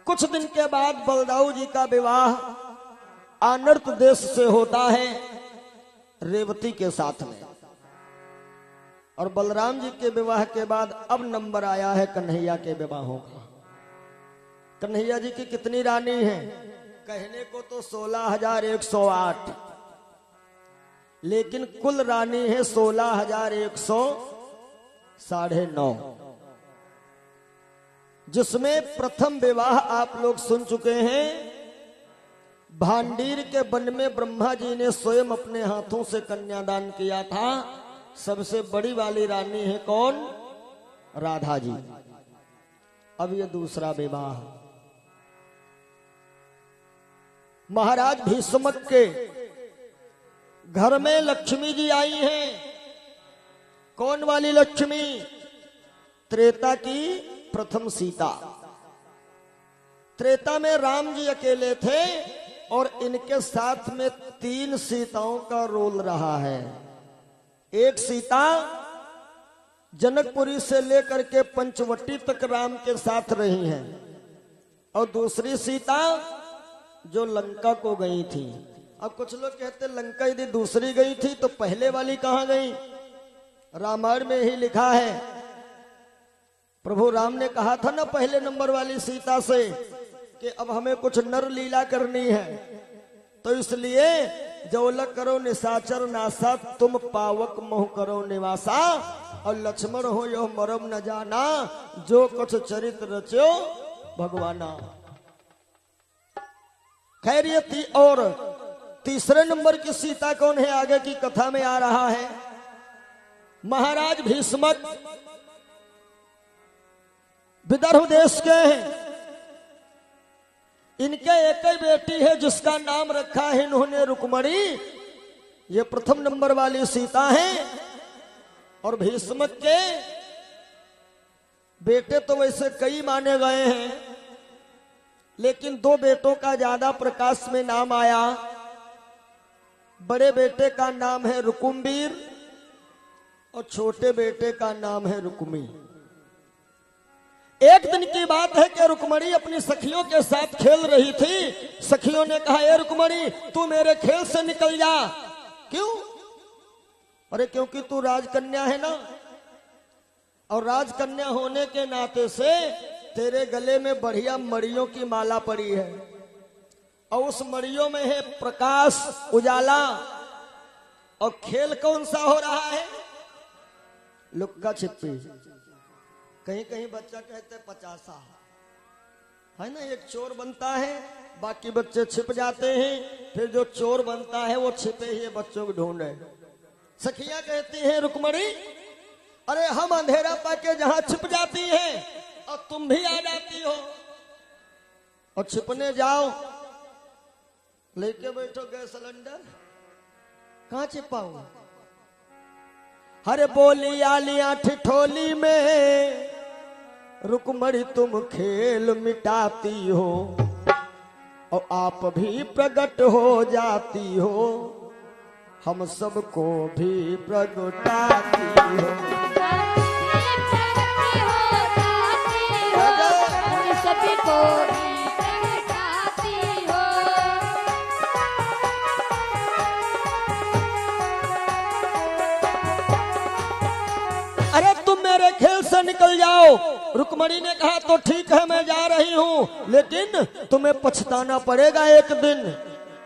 कुछ दिन के बाद बलदाऊ जी का विवाह आनर्त देश से होता है रेवती के साथ में। और बलराम जी के विवाह के बाद अब नंबर आया है कन्हैया के विवाहों का। कन्हैया जी की कितनी रानी हैं? कहने को तो 16,108, लेकिन कुल रानी है 16,109, जिसमें प्रथम विवाह आप लोग सुन चुके हैं। भांडीर के वन में ब्रह्मा जी ने स्वयं अपने हाथों से कन्यादान किया था। सबसे बड़ी वाली रानी है कौन? राधा जी। अब ये दूसरा विवाह महाराज भीष्मक के घर में लक्ष्मी जी आई हैं। कौन वाली लक्ष्मी? त्रेता की प्रथम सीता। त्रेता में राम जी अकेले थे और इनके साथ में 3 सीताओं का रोल रहा है। एक सीता जनकपुरी से लेकर के पंचवटी तक राम के साथ रही हैं, और दूसरी सीता जो लंका को गई थी। अब कुछ लोग कहते लंका यदि दूसरी गई थी तो पहले वाली कहां गई? रामायण में ही लिखा है, प्रभु राम ने कहा था ना पहले नंबर वाली सीता से कि अब हमें कुछ नर लीला करनी है, तो इसलिए जौलक करो निशाचर नासा, तुम पावक मोह करो निवासा, और लक्ष्मण हो यो मरम न जाना, जो कुछ चरित्र रचो भगवाना। खैर ये और तीसरे नंबर की सीता कौन है? आगे की कथा में आ रहा है। महाराज भीष्मक विदर्भ देश के हैं। इनके एक ही बेटी है जिसका नाम रखा है इन्होंने रुक्मणी। ये प्रथम नंबर वाली सीता है। और भीष्मक के बेटे तो वैसे कई माने गए हैं, लेकिन 2 बेटों का ज्यादा प्रकाश में नाम आया। बड़े बेटे का नाम है रुकुमबीर और छोटे बेटे का नाम है रुक्मी। एक दिन की बात है कि रुक्मणी अपनी सखियों के साथ खेल रही थी। सखियों ने कहा, ए रुक्मणी तू मेरे खेल से निकल जा। क्यों? अरे क्योंकि तू राजकन्या है ना, और राजकन्या होने के नाते से तेरे गले में बढ़िया मड़ियों की माला पड़ी है, और उस मड़ियों में है प्रकाश उजाला। और खेल कौन सा हो रहा है? लुक्का छिपी। कहीं कहीं बच्चा कहते हैं पचासा, है ना। एक चोर बनता है, बाकी बच्चे छिप जाते हैं, फिर जो चोर बनता है वो छिपे ही बच्चों को ढूंढे। सखियां कहती हैं, रुक्मणी अरे हम अंधेरा पाके जहां छिप जाती हैं और तुम भी आ जाती हो, और छिपने जाओ लेके बैठो गैस सिलेंडर, कहां छिपाऊंगा? हरे बोली आलिया ठिठोली में रुक्मणी तुम खेल मिटाती हो, और आप भी प्रकट हो जाती हो, हम सबको भी प्रगटाती हो। हम सभी को भी प्रगटाती हो। अरे तुम मेरे खेल से निकल जाओ। रुक्मणी ने कहा, तो ठीक है मैं जा रही हूँ, लेकिन तुम्हें पछताना पड़ेगा एक दिन।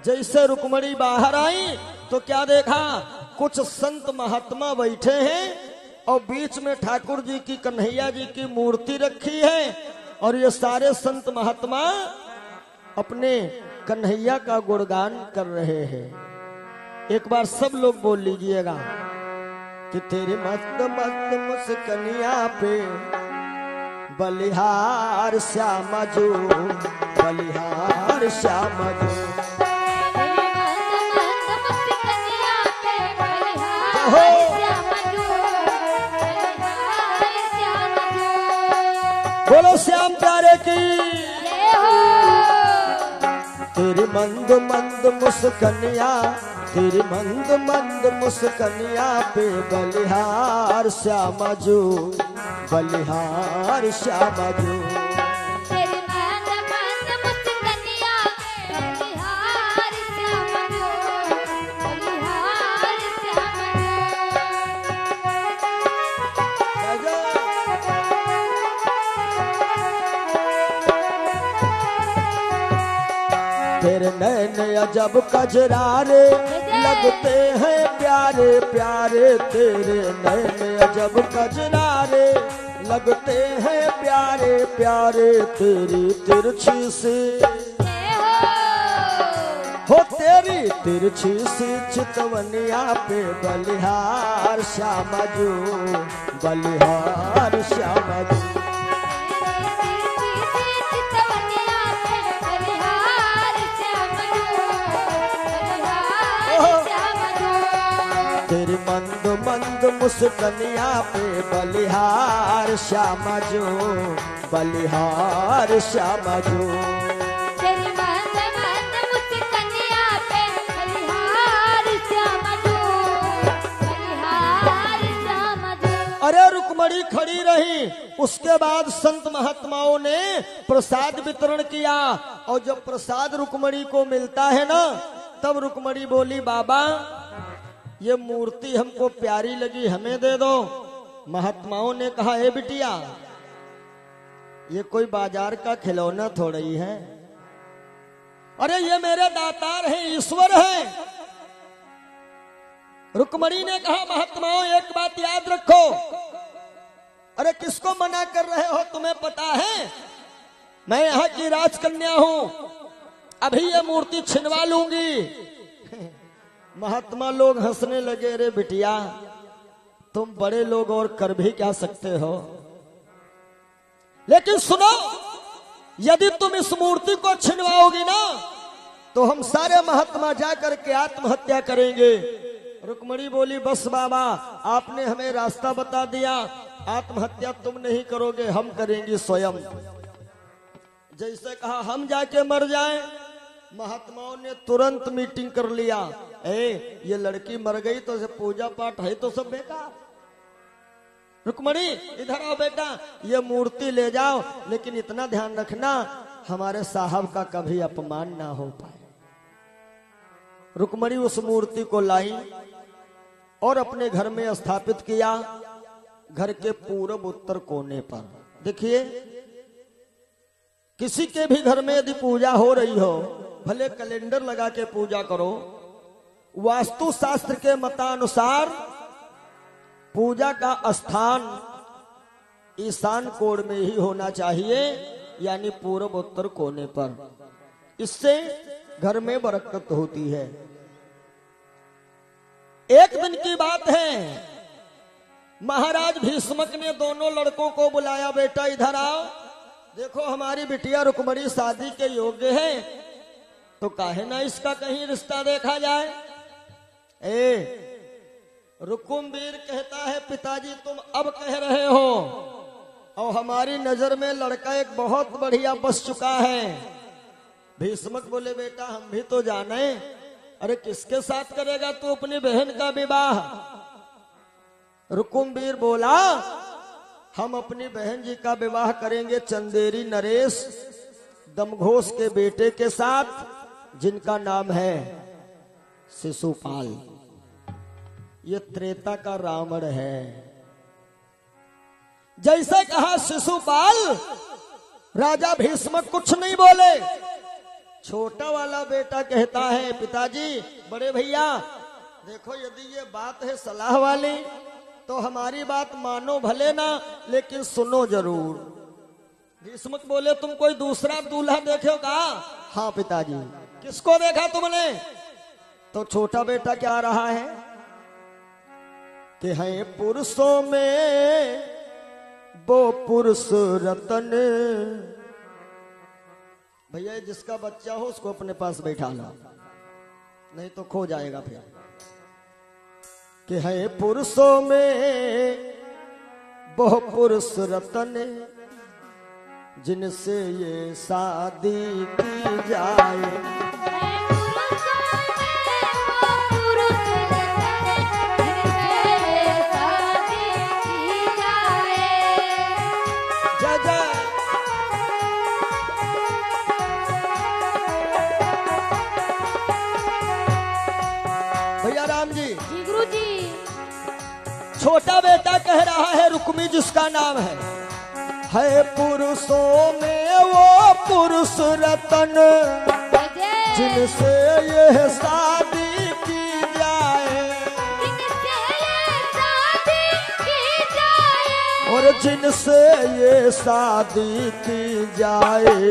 जैसे रुक्मणी बाहर आई तो क्या देखा, कुछ संत महात्मा बैठे हैं और बीच में ठाकुर जी की, कन्हैया जी की मूर्ति रखी है, और ये सारे संत महात्मा अपने कन्हैया का गुणगान कर रहे हैं। एक बार सब लोग बोल लीजिएगा कि तेरी मस्त मस्त मुस्कनिया पे बलिहार श्यामा जो, बलिहार श्यामा जो। बोलो श्याम प्यारे की। तेरी मंद मंद मुस्कनिया, तेरी मंद मंद मुस्कनिया पे बलिहार श्यामा जो, बलिहार श्यामा जो। तेरी मंद मंद मुस्कनिया पे बलिहार श्यामा जो, बलिहार श्यामा जो। तेरे नैन अजब कजरारे लगते हैं प्यारे प्यारे, तेरे नैन अजब कजरारे लगते हैं प्यारे प्यारे, तेरी तिरछी सी हो, तेरी तिरछी सी चितवनिया पे बलिहार श्यामा जो, बलिहार श्यामा जो। तेरी मंद मंद मुस्कनिया पे बलिहार श्यामा जो, बलिहार श्यामा जो। तेरी मंद मंद मुस्कनिया पे बलिहार श्यामा जो, बलिहार श्यामा जो। अरे रुक्मणी खड़ी रही। उसके बाद संत महात्माओं ने प्रसाद वितरण किया, और जब प्रसाद रुक्मणी को मिलता है ना, तब रुक्मणी बोली, बाबा ये मूर्ति हमको प्यारी लगी, हमें दे दो। महात्माओं ने कहा, ए बिटिया ये कोई बाजार का खिलौना थोड़ी है, अरे ये मेरे दातार हैं, ईश्वर हैं। रुक्मणी ने कहा, महात्माओं एक बात याद रखो। अरे किसको मना कर रहे हो, तुम्हें पता है मैं यहाँ की राजकन्या हूं, अभी ये मूर्ति छिनवा लूंगी। महात्मा लोग हंसने लगे, रे बिटिया तुम बड़े लोग और कर भी क्या सकते हो, लेकिन सुनो, यदि तुम इस मूर्ति को छिनवाओगी ना तो हम सारे महात्मा जाकर के आत्महत्या करेंगे। रुक्मणी बोली, बस बाबा आपने हमें रास्ता बता दिया, आत्महत्या तुम नहीं करोगे, हम करेंगे स्वयं। जैसे कहा हम जाके मर जाएं, महात्माओं ने तुरंत मीटिंग कर लिया ये लड़की मर गई तो इसे पूजा पाठ है तो सब बेकार। रुक्मणी इधर आओ बेटा, ये मूर्ति ले जाओ, लेकिन इतना ध्यान रखना हमारे साहब का कभी अपमान ना हो पाए। रुक्मणी उस मूर्ति को लाई और अपने घर में स्थापित किया, घर के पूर्व उत्तर कोने पर। देखिए, किसी के भी घर में यदि पूजा हो रही हो, भले कैलेंडर लगा के पूजा करो, वास्तु शास्त्र के मतानुसार पूजा का स्थान ईशान कोण में ही होना चाहिए, यानी पूर्व उत्तर कोने पर। इससे घर में बरकत होती है। एक दिन की बात है, महाराज भीष्मक ने दोनों लड़कों को बुलाया, बेटा इधर आओ, देखो हमारी बिटिया रुक्मणी शादी के योग्य है, तो काहे ना इसका कहीं रिश्ता देखा जाए। रुकुमवीर कहता है, पिताजी तुम अब कह रहे हो, और हमारी नजर में लड़का एक बहुत बढ़िया बस चुका है। भीष्मक बोले, बेटा हम भी तो जाने, अरे किसके साथ करेगा तू अपनी बहन का विवाह? रुकुमवीर बोला, हम अपनी बहन जी का विवाह करेंगे चंदेरी नरेश दमघोष के बेटे के साथ, जिनका नाम है शिशुपाल। ये त्रेता का रावण है। जैसे कहा शिशुपाल, राजा भीष्मक कुछ नहीं बोले। छोटा वाला बेटा कहता है, पिताजी बड़े भैया देखो, यदि ये बात है सलाह वाली तो हमारी बात मानो भले ना, लेकिन सुनो जरूर। भीष्मक बोले, तुम कोई दूसरा दूल्हा देखे का? हाँ पिताजी। किसको देखा तुमने? तो छोटा बेटा क्या रहा है कि हैं पुरुषों में वो पुरुष रतन। भैया जिसका बच्चा हो उसको अपने पास बैठा लो, नहीं तो खो जाएगा फिर। कि है पुरुषों में वो पुरुष रतन, जिनसे ये शादी की जाए। भैया राम जी, गुरु जी, छोटा बेटा कह रहा है, रुक्मी जिसका नाम है पुरुषों में वो पुरुष रतन, जिनसे ये शादी की जाए, और जिनसे ये शादी की जाए।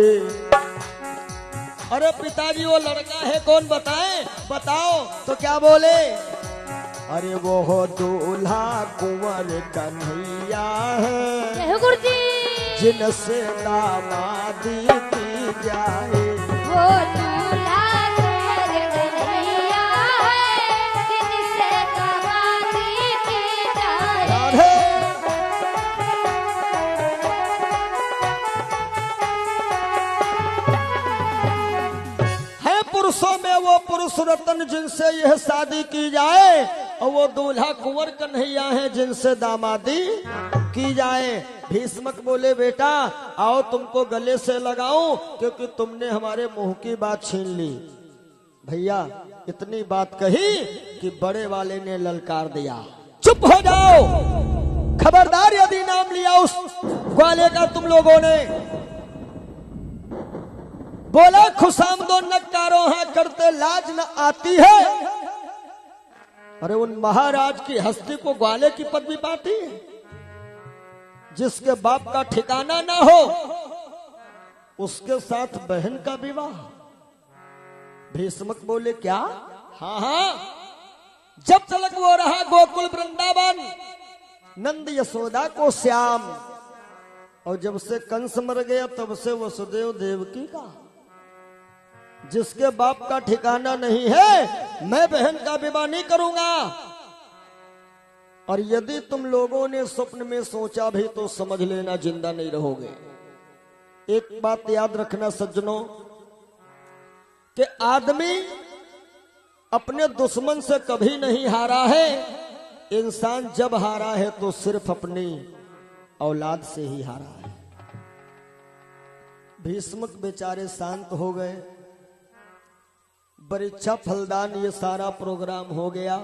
अरे पिताजी वो लड़का है कौन बताएं? बताओ। तो क्या बोले? अरे वो हो दूल्हा कुंवर कन्हैया है, गुरुजी, जिनसे दामादी की जाए। वो दूल्हा कुंवर कन्हैया है, जिनसे दामादी की जाए। है पुरुषों में वो पुरुष रतन, जिनसे यह शादी की जाए, और वो दूल्हा कुंवर कन्हैया है, जिनसे दामादी की जाए। भीष्मक बोले, बेटा आओ तुमको गले से लगाऊं, क्योंकि तुमने हमारे मुंह की बात छीन ली। भैया इतनी बात कही कि बड़े वाले ने ललकार दिया, चुप हो जाओ, खबरदार यदि नाम लिया उस ग्वाले का तुम लोगों ने। बोला, खुशामदो नकारो है करते लाज न आती है। अरे उन महाराज की हस्ती को ग्वाले की पदवी पाती है, जिसके बाप का ठिकाना ना हो उसके साथ बहन का विवाह। भीष्मक बोले, क्या? हाँ हाँ, जब तक वो रहा गोकुल वृंदावन, नंद यशोदा को श्याम, और जब से कंस मर गया तब से वसुदेव देवकी का। जिसके बाप का ठिकाना नहीं है, मैं बहन का विवाह नहीं करूंगा। और यदि तुम लोगों ने स्वप्न में सोचा भी तो समझ लेना जिंदा नहीं रहोगे। एक बात याद रखना सज्जनों, कि आदमी अपने दुश्मन से कभी नहीं हारा है। इंसान जब हारा है तो सिर्फ अपनी औलाद से ही हारा है। भीष्मक बेचारे शांत हो गए। परीक्षा फलदान ये सारा प्रोग्राम हो गया।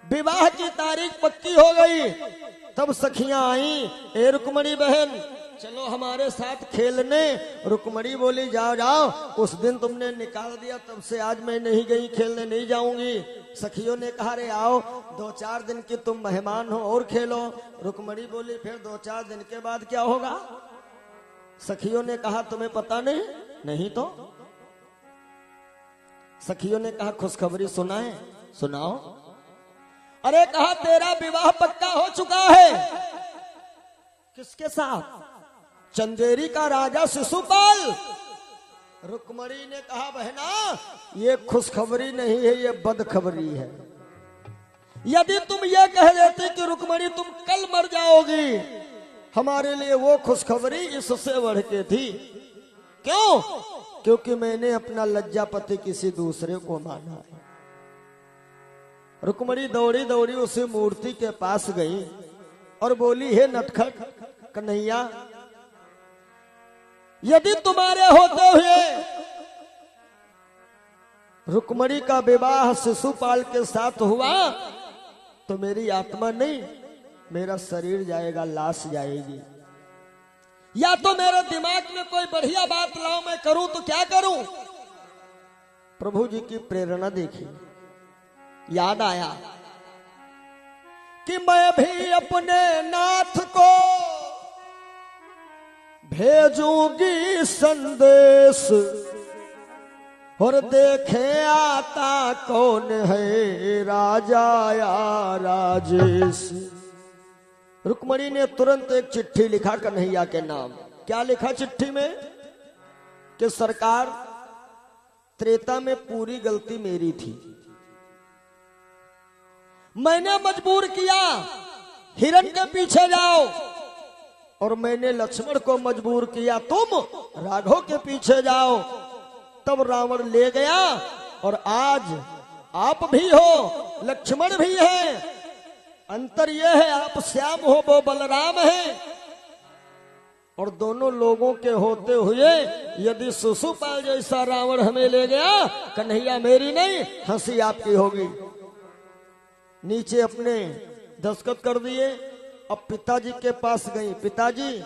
विवाह की तारीख पक्की हो गई। तब सखियां आई, ए रुक्मणी बहन चलो हमारे साथ खेलने। रुक्मणी बोली जाओ जाओ, उस दिन तुमने निकाल दिया तब से आज मैं नहीं गई खेलने, नहीं जाऊंगी। सखियों ने कहा रे आओ 2-4 दिन की तुम मेहमान हो और खेलो। रुक्मणी बोली फिर 2-4 दिन के बाद क्या होगा? सखियों ने कहा तुम्हें पता नहीं? नहीं तो सखियों ने कहा खुशखबरी सुनाए। सुनाओ। अरे कहा तेरा विवाह पक्का हो चुका है। किसके साथ? चंदेरी का राजा शिशुपाल। रुक्मणी ने कहा बहना ये खुशखबरी नहीं है, ये बदखबरी है। यदि तुम ये कह देते कि रुक्मणी तुम कल मर जाओगी, हमारे लिए वो खुशखबरी इससे बढ़ के थी। क्यों? क्योंकि मैंने अपना लज्जापति किसी दूसरे को माना है। रुक्मणी दौड़ी दौड़ी उसी मूर्ति के पास गई और बोली हे नटखट कन्हैया, यदि तुम्हारे होते हुए रुक्मणी का विवाह शिशुपाल के साथ हुआ तो मेरी आत्मा नहीं, मेरा शरीर जाएगा, लाश जाएगी। या तो मेरे दिमाग में कोई बढ़िया बात लाओ, मैं करूं तो क्या करूं? प्रभु जी की प्रेरणा देखी। याद आया कि मैं भी अपने नाथ को भेजूंगी संदेश और देखे आता कौन है राजा या राजेश। रुक्मणी ने तुरंत एक चिट्ठी लिखा कन्हैया के नाम। क्या लिखा चिट्ठी में? कि सरकार त्रेता में पूरी गलती मेरी थी, मैंने मजबूर किया हिरण के पीछे जाओ, और मैंने लक्ष्मण को मजबूर किया तुम राघव के पीछे जाओ। तब रावण ले गया और आज आप भी हो, लक्ष्मण भी है। अंतर यह है आप श्याम हो, वो बलराम है। और दोनों लोगों के होते हुए यदि शिशुपाल जैसा रावण हमें ले गया, कन्हैया मेरी नहीं हंसी आपकी होगी। नीचे अपने दस्तखत कर दिए। अब पिताजी के पास गई। पिताजी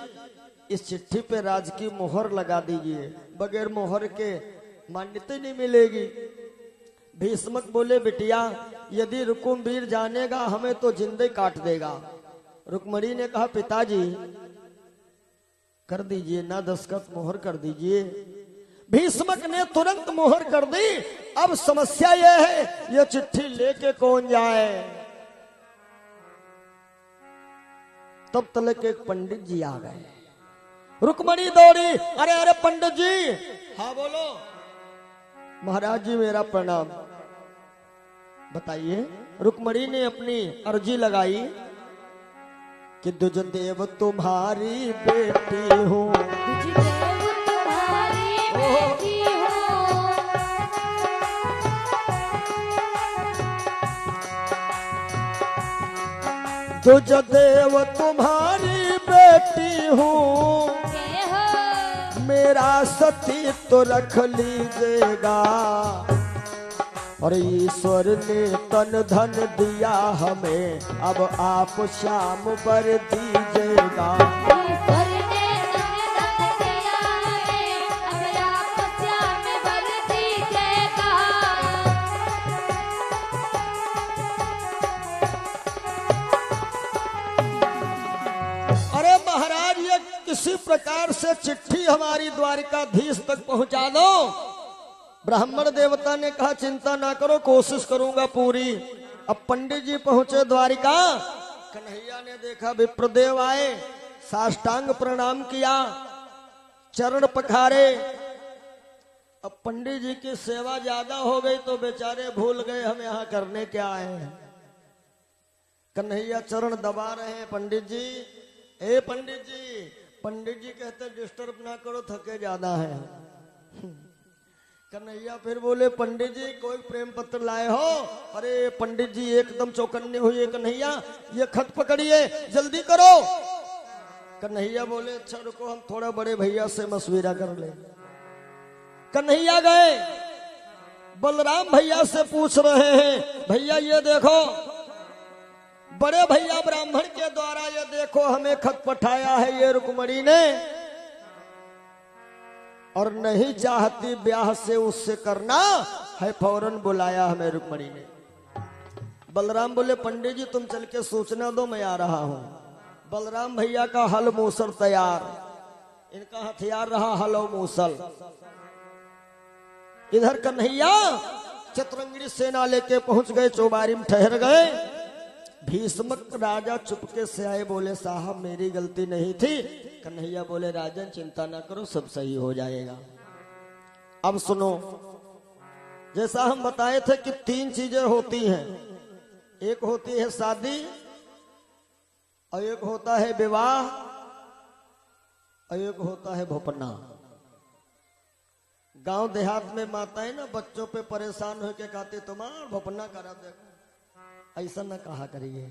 इस चिट्ठी पे राज की मोहर लगा दीजिए, बगैर मोहर के मान्यता नहीं मिलेगी। भीष्मक बोले बिटिया यदि रुकुमवीर जानेगा हमें तो जिंदे काट देगा। रुक्मणी ने कहा पिताजी कर दीजिए ना, दस्तखत मोहर कर दीजिए। भीष्मक ने तुरंत मोहर कर दी। अब समस्या यह है ये चिट्ठी लेके कौन जाए? तब तलक एक पंडित जी आ गए। रुक्मणी दौड़ी, अरे अरे पंडित जी। हाँ बोलो। महाराज जी मेरा प्रणाम। बताइए। रुक्मणी ने अपनी अर्जी लगाई कि दुजदेव तुम्हारी बेटी हूँ, दुजदेव तुम्हारी बेटी हूँ, दुजदेव तुम्हारी बेटी हूँ, मेरा सती तो रख लीजिएगा। और ईश्वर ने तन धन दिया हमें, अब आप शाम पर दीजिएगा। ईश्वर ने तन धन दिया हमें, अब आप शाम पर दीजिएगा। अरे महाराज ये किसी प्रकार से चिट्ठी हमारी द्वारिकाधीश तक पहुंचा दो। ब्राह्मण देवता ने कहा चिंता ना करो, कोशिश करूंगा पूरी। अब पंडित जी पहुंचे द्वारिका। कन्हैया ने देखा विप्रदेव आए, साष्टांग प्रणाम किया, चरण पखारे। अब पंडित जी की सेवा ज्यादा हो गई तो बेचारे भूल गए हम यहाँ करने क्या आए हैं। कन्हैया चरण दबा रहे हैं। पंडित जी, ए पंडित जी। पंडित जी कहते डिस्टर्ब ना करो, थके ज्यादा है। कन्हैया फिर बोले पंडित जी कोई प्रेम पत्र लाए हो? अरे पंडित जी एकदम चौकन्ने हुए, कन्हैया ये खत पकड़िए जल्दी करो। कन्हैया बोले अच्छा रुको हम थोड़ा बड़े भैया से मशविरा कर ले। कन्हैया गए, बलराम भैया से पूछ रहे हैं भैया ये देखो बड़े भैया ब्राह्मण के द्वारा ये देखो हमें खत पठाया है ये रुक्मणी ने, और नहीं चाहती ब्याह से उससे करना है, फौरन बुलाया हमें रुक्मणी ने। बलराम बोले पंडित जी तुम चल के सूचना दो मैं आ रहा हूं। बलराम भैया का हल मूसल तैयार, इनका हथियार रहा हल और मूसल। इधर कन्हैया चतुरंगिणी सेना लेके पहुंच गए, चौबारी में ठहर गए। भीष्मक राजा चुपके से आए, बोले साहब मेरी गलती नहीं थी। कन्हैया बोले राजन चिंता ना करो सब सही हो जाएगा। अब सुनो, जैसा हम बताए थे कि 3 चीजें होती हैं, एक होती है शादी और एक होता है विवाह और एक होता है भोपना। गांव देहात में माताएं ना बच्चों पे परेशान होकर कहती तुम्हारा भोपना करा देखो, ऐसा ना कहा करिए।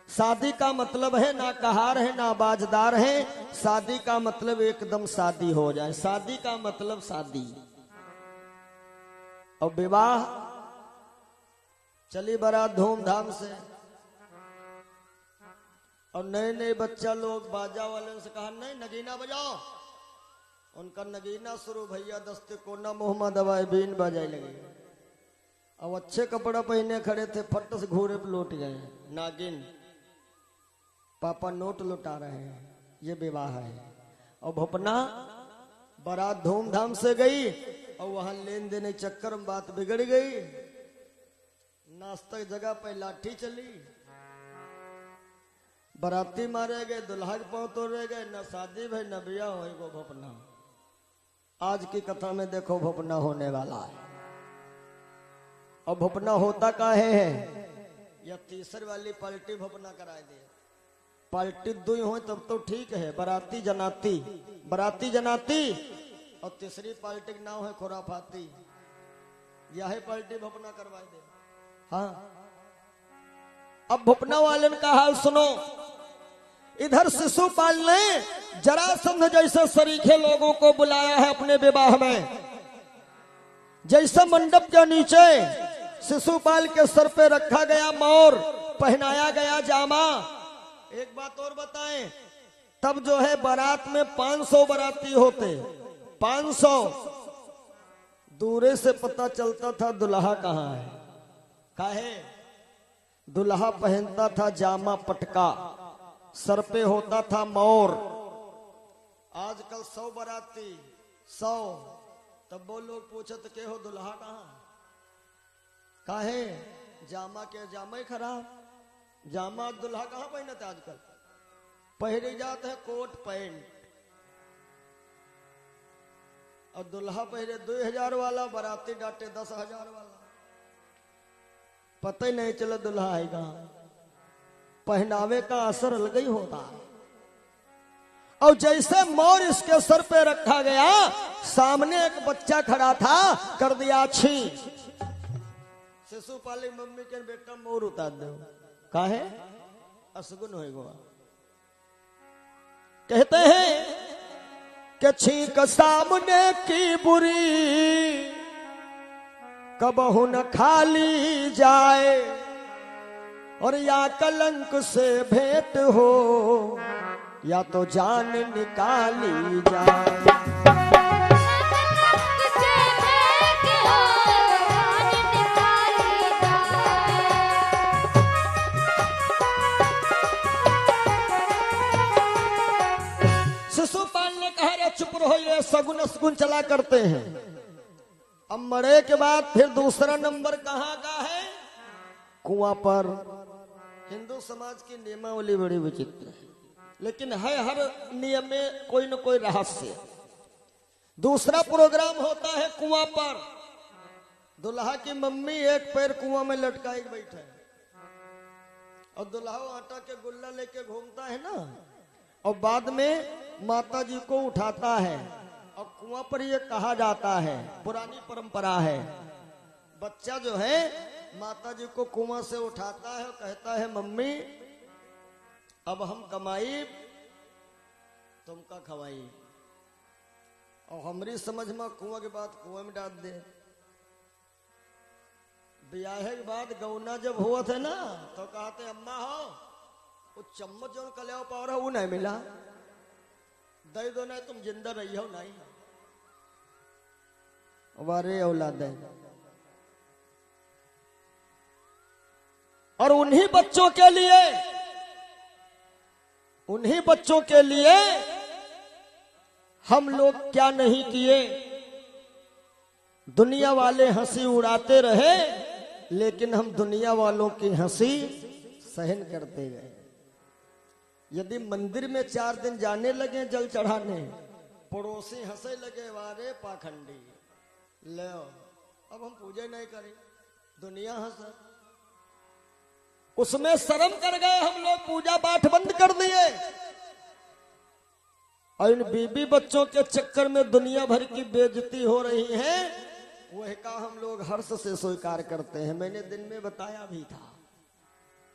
शादी का मतलब है ना कहार है ना बाजदार है, शादी का मतलब एकदम शादी हो जाए, शादी का मतलब शादी। और विवाह चली बारात धूमधाम से, और नए नए बच्चा लोग बाजा वाले से कहा नहीं नगीना बजाओ, उनका नगीना शुरू, भैया दस्ते कोना मोहम्मद दवाई बीन बजाई लगी। अब अच्छे कपड़ा पहने खड़े थे, फट से घोड़े पे लौट गए, नागिन पापा नोट लुटा रहे हैं, ये विवाह है। और भोपना बारात धूमधाम से गई और वहां लेन देन चक्कर में बात बिगड़ गई, नाश्ता की जगह पे लाठी चली, बाराती मारे गए, दुल्हा के पांव तोड़े गए, न शादी भाई न ब्याह हो वो भोपना। आज की कथा में देखो भोपना होने वाला है। और भोपना होता काहे है, या तीसरी वाली पलटी भोपना कराए दे। पलटी 2 हो तब तो ठीक है, बराती जनाती, बराती जनाती, और तीसरी पलटी का नाम है खुराफाती, यह पलटी भोपना करवाए दे। हाँ अब भोपना वाले का हाल सुनो। इधर शिशुपाल ने जरासंध जैसे सरीखे लोगों को बुलाया है अपने विवाह में। जैसे मंडप के नीचे शिशुपाल के सर पे रखा गया मोर, पहनाया गया जामा। एक बात और बताएं, तब जो है बारात में 500 बाराती होते, 500। दूरे से पता चलता था दुल्हा कहाँ है, काहे दुल्हा पहनता था जामा पटका, सर पे होता था मोर। आजकल 100 बाराती 100, तब वो लोग पूछत के हो दुल्हा कहाँ, काहे जामा के जामा ही खराब, जामा दुल्हा कहाँ पहनते आजकल, पहने जाते हैं कोट पैंट, और दुल्हा पहने 2000 वाला, बाराती डांटे 10,000 वाला। पता ही नहीं चला दुल्हा आएगा, पहनावे का असर अलग ही होता है। और जैसे मोर इसके सर पे रखा गया, सामने एक बच्चा खड़ा था, कर दिया छी। शिशुपाल की मम्मी के बेटा मोर उतार दो, काहे असगुन होएगा। कहते हैं कि छींक सामने की बुरी कबहु न खाली जाए, और या कलंक से भेंट हो या तो जान निकाली जाए। शिशुपाल ने कहा रे चुप रहो, ये सगुन सगुन चला करते हैं। अब मरे के बाद फिर दूसरा नंबर कहाँ का है, कुआं पर। हिंदू समाज की नियमावली बड़ी विचित्र है, लेकिन है हर नियम में कोई न कोई रहस्य। दूसरा प्रोग्राम होता है कुआं पर। दुल्हा की मम्मी एक पैर कुआं में लटकाई बैठे, और दुल्हा आटा के गुल्ला लेके घूमता है ना, और बाद में माता जी को उठाता है, और कुआं पर ये कहा जाता है, पुरानी परंपरा है, बच्चा जो है माता जी को कुआं से उठाता है और कहता है मम्मी अब हम कमाई तुमका खवाई। और हमारी समझ में कुआं के बाद कुएं में डाल दे। ब्याह के बाद गौना जब हुआ थे ना तो कहते अम्मा हो वो चम्मच जो कल्याव पावर है वो नहीं मिला, दे दो नहीं तुम जिंदा रही हो नहीं। वारे औलाद है। और उन्हीं बच्चों के लिए हम लोग क्या नहीं किए। दुनिया वाले हंसी उड़ाते रहे लेकिन हम दुनिया वालों की हंसी सहन करते गए। यदि मंदिर में 4 दिन जाने लगे जल चढ़ाने, पड़ोसी हंसे लगे वारे पाखंडी ले अब हम पूजा नहीं करें, दुनिया हंसे। उसमें शर्म कर गए हम लोग, पूजा पाठ बंद कर दिए और इन बीबी बच्चों के चक्कर में दुनिया भर की बेइज्जती हो रही है। वह का हम लोग हर्ष से स्वीकार करते हैं। मैंने दिन में बताया भी था,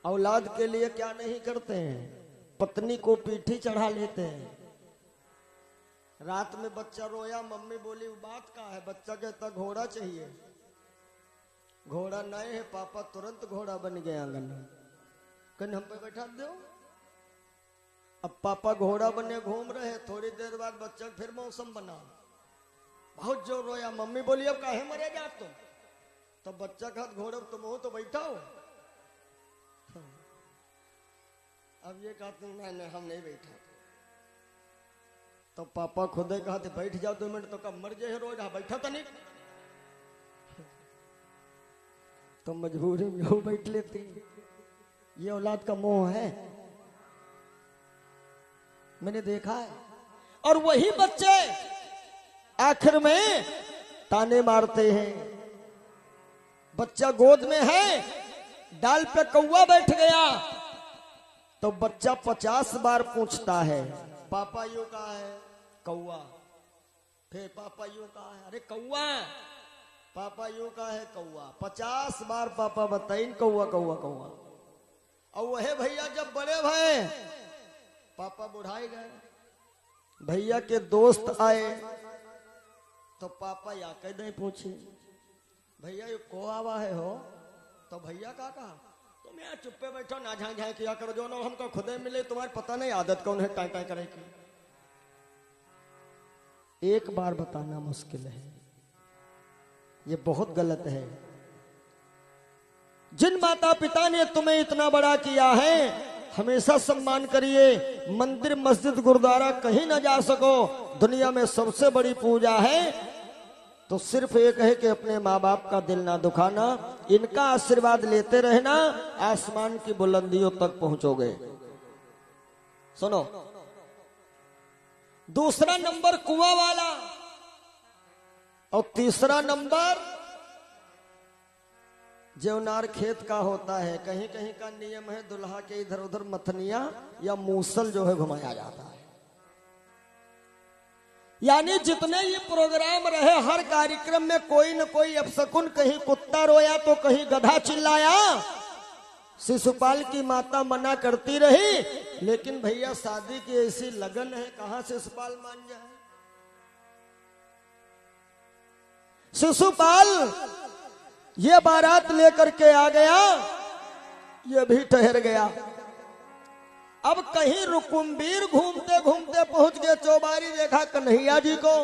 औलाद के लिए क्या नहीं करते हैं, पत्नी को पीठी चढ़ा लेते हैं। रात में बच्चा रोया, मम्मी बोली बात का है, बच्चा कहता घोड़ा चाहिए, घोड़ा नहीं है पापा, तुरंत घोड़ा बन गया आंगन में, कहीं हम पे बैठा दो। अब पापा घोड़ा बने घूम रहे, थोड़ी देर बाद बच्चा फिर मौसम बना, बहुत जोर रोया, मम्मी बोली अब काहे मरेगा तुम, तो बच्चा कहा घोड़ा तुम हो तो बैठा हो। अब ये कहते नहीं हम नहीं बैठा, तो पापा खुद ही कहते बैठ जाओ 2 मिनट, तो कब मर जाए रोज बैठा तो नहीं, तो मजबूरी में हो बैठ लेती। ये औलाद का मोह है, मैंने देखा है। और वही बच्चे आखिर में ताने मारते हैं। बच्चा गोद में है, डाल पे कौवा बैठ गया तो बच्चा 50 बार पूछता है पापा यू कहा है, कौवा, फिर पापा यू कहा है, अरे कौवा, पापा यू कहा है, कौवा, 50 बार पापा बताइन कौवा कौवा कौवा। और वह भैया जब बड़े भये, पापा बुढ़ाए गए, भैया के दोस्त आए तो पापा या कह नहीं पूछे भैया ये को आवा है हो, तो भैया का कहा तुम यहाँ चुप्पे बैठो ना झाई झाई किया करो, जो ना हमको खुदे मिले, तुम्हारी पता नहीं आदत कौन है टाई टाई करे की। एक बार बताना मुश्किल है, ये बहुत गलत है। जिन माता पिता ने तुम्हें इतना बड़ा किया है हमेशा सम्मान करिए। मंदिर मस्जिद गुरुद्वारा कहीं ना जा सको, दुनिया में सबसे बड़ी पूजा है तो सिर्फ एक है कि अपने माँ बाप का दिल ना दुखाना, इनका आशीर्वाद लेते रहना, आसमान की बुलंदियों तक पहुंचोगे। सुनो, दूसरा नंबर कुआं वाला और तीसरा नंबर जेवनार खेत का होता है। कहीं कहीं का नियम है दुल्हा के इधर उधर मथनिया या मूसल जो है घुमाया जाता है। यानी जितने ये प्रोग्राम रहे हर कार्यक्रम में कोई न कोई अपशकुन, कहीं कुत्ता रोया तो कहीं गधा चिल्लाया। शिशुपाल की माता मना करती रही, लेकिन भैया शादी की ऐसी लगन है, कहां शिशुपाल मान जाए। शिशुपाल ये बारात लेकर के आ गया, ये भी ठहर गया। अब कहीं रुकुमबीर घूमते घूमते पहुंच गए चौबारी, देखा कन्हैया जी को,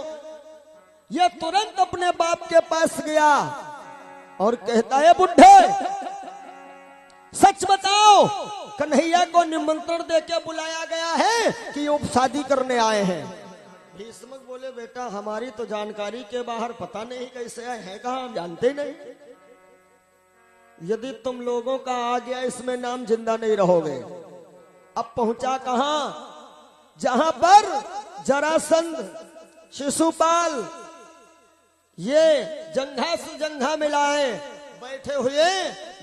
ये तुरंत अपने बाप के पास गया और कहता है बुढ़े सच बताओ, कन्हैया को निमंत्रण देके बुलाया गया है कि वो शादी करने आए हैं। भीष्मक बोले बेटा हमारी तो जानकारी के बाहर, पता नहीं कैसे आए हैं, कहा हम जानते नहीं। यदि तुम लोगों का आ गया इसमें नाम जिंदा नहीं रहोगे। अब पहुंचा कहां, जहां पर जरासंध शिशुपाल ये जंघा से जंघा मिलाए बैठे हुए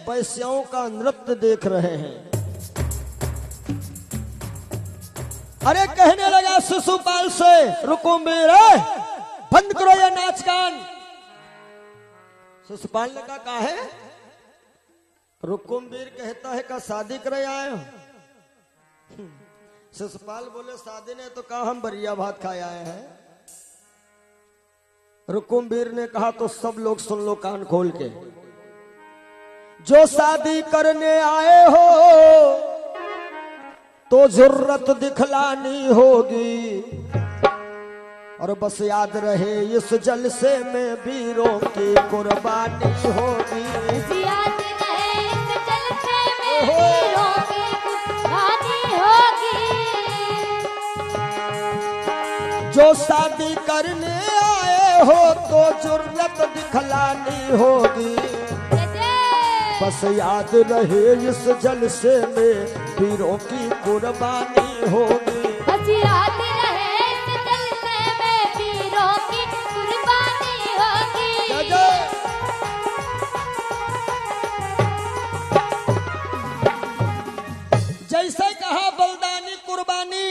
वैश्याओं का नृत्य देख रहे हैं। अरे कहने लगा शिशुपाल से रुकुमबीर बंद करो ये नाच गान। शिशुपाल ने कहा है? रुकुमवीर कहता है का शादी करे आए हो? शिशुपाल बोले शादी ने तो कहा हम बरिया भात खाए आए हैं। रुकुमवीर ने कहा तो सब लोग सुन लो कान खोल के, जो शादी करने आए हो तो जरूरत दिखलानी होगी, और बस याद रहे इस जलसे में वीरों की कुर्बानी होगी। याद रहे इस जलसे में वीरों की कुर्बानी होगी। जो शादी करने आए हो तो जरूरत दिखलानी होगी, बस याद रहे इस जलसे में वीरों की कुर्बानी होगी। बस याद रहे इस जलसे में वीरों की कुर्बानी होगी। जैसे कहा बलिदानी कुर्बानी,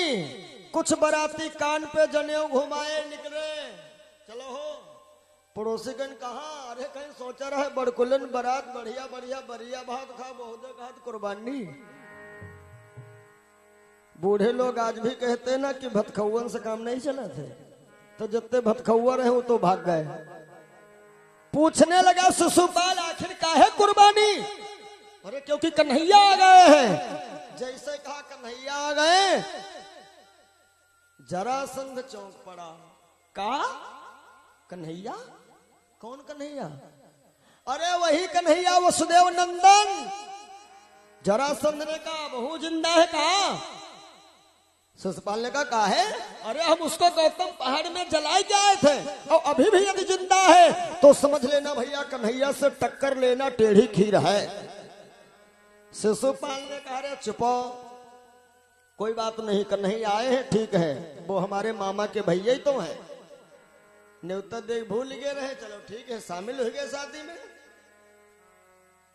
कुछ बराती कान पे जनेऊ घुमाए निकले। चलो हो पड़ोसीगण कहा? अरे कहीं सोचा रहे बड़कुलन बारात बढ़िया बढ़िया बरिया भात खा बहुदे कहा कुर्बानी। बूढ़े लोग आज भी कहते ना कि भतखौवन से काम नहीं चला थे, तो जितने भतखौआ रहे वो तो भाग गए। पूछने लगा शिशुपाल आखिर काहे कुर्बानी? अरे क्योंकि कन्हैया आ गए हैं। जैसे कहा कन्हैया आ गए, जरासंध चौंक पड़ा। कहा कन्हैया? कौन कन्हैया? अरे वही कन्हैया वसुदेव नंदन। जरासंध ने कहा बहू जिंदा है? कहा? शिशुपाल ने कहा है? अरे हम उसको गौतम पहाड़ में जलाए के आए थे, और अभी भी यदि जिंदा है तो समझ लेना भैया कन्हैया से टक्कर लेना टेढ़ी खीर है। शिशुपाल ने कहा अरे चुपो, कोई बात नहीं, कन्हैया आए हैं ठीक है, वो हमारे मामा के भैया ही तो हैं। न्योता देख भूल गए रहे, चलो ठीक है शामिल हो गए शादी में।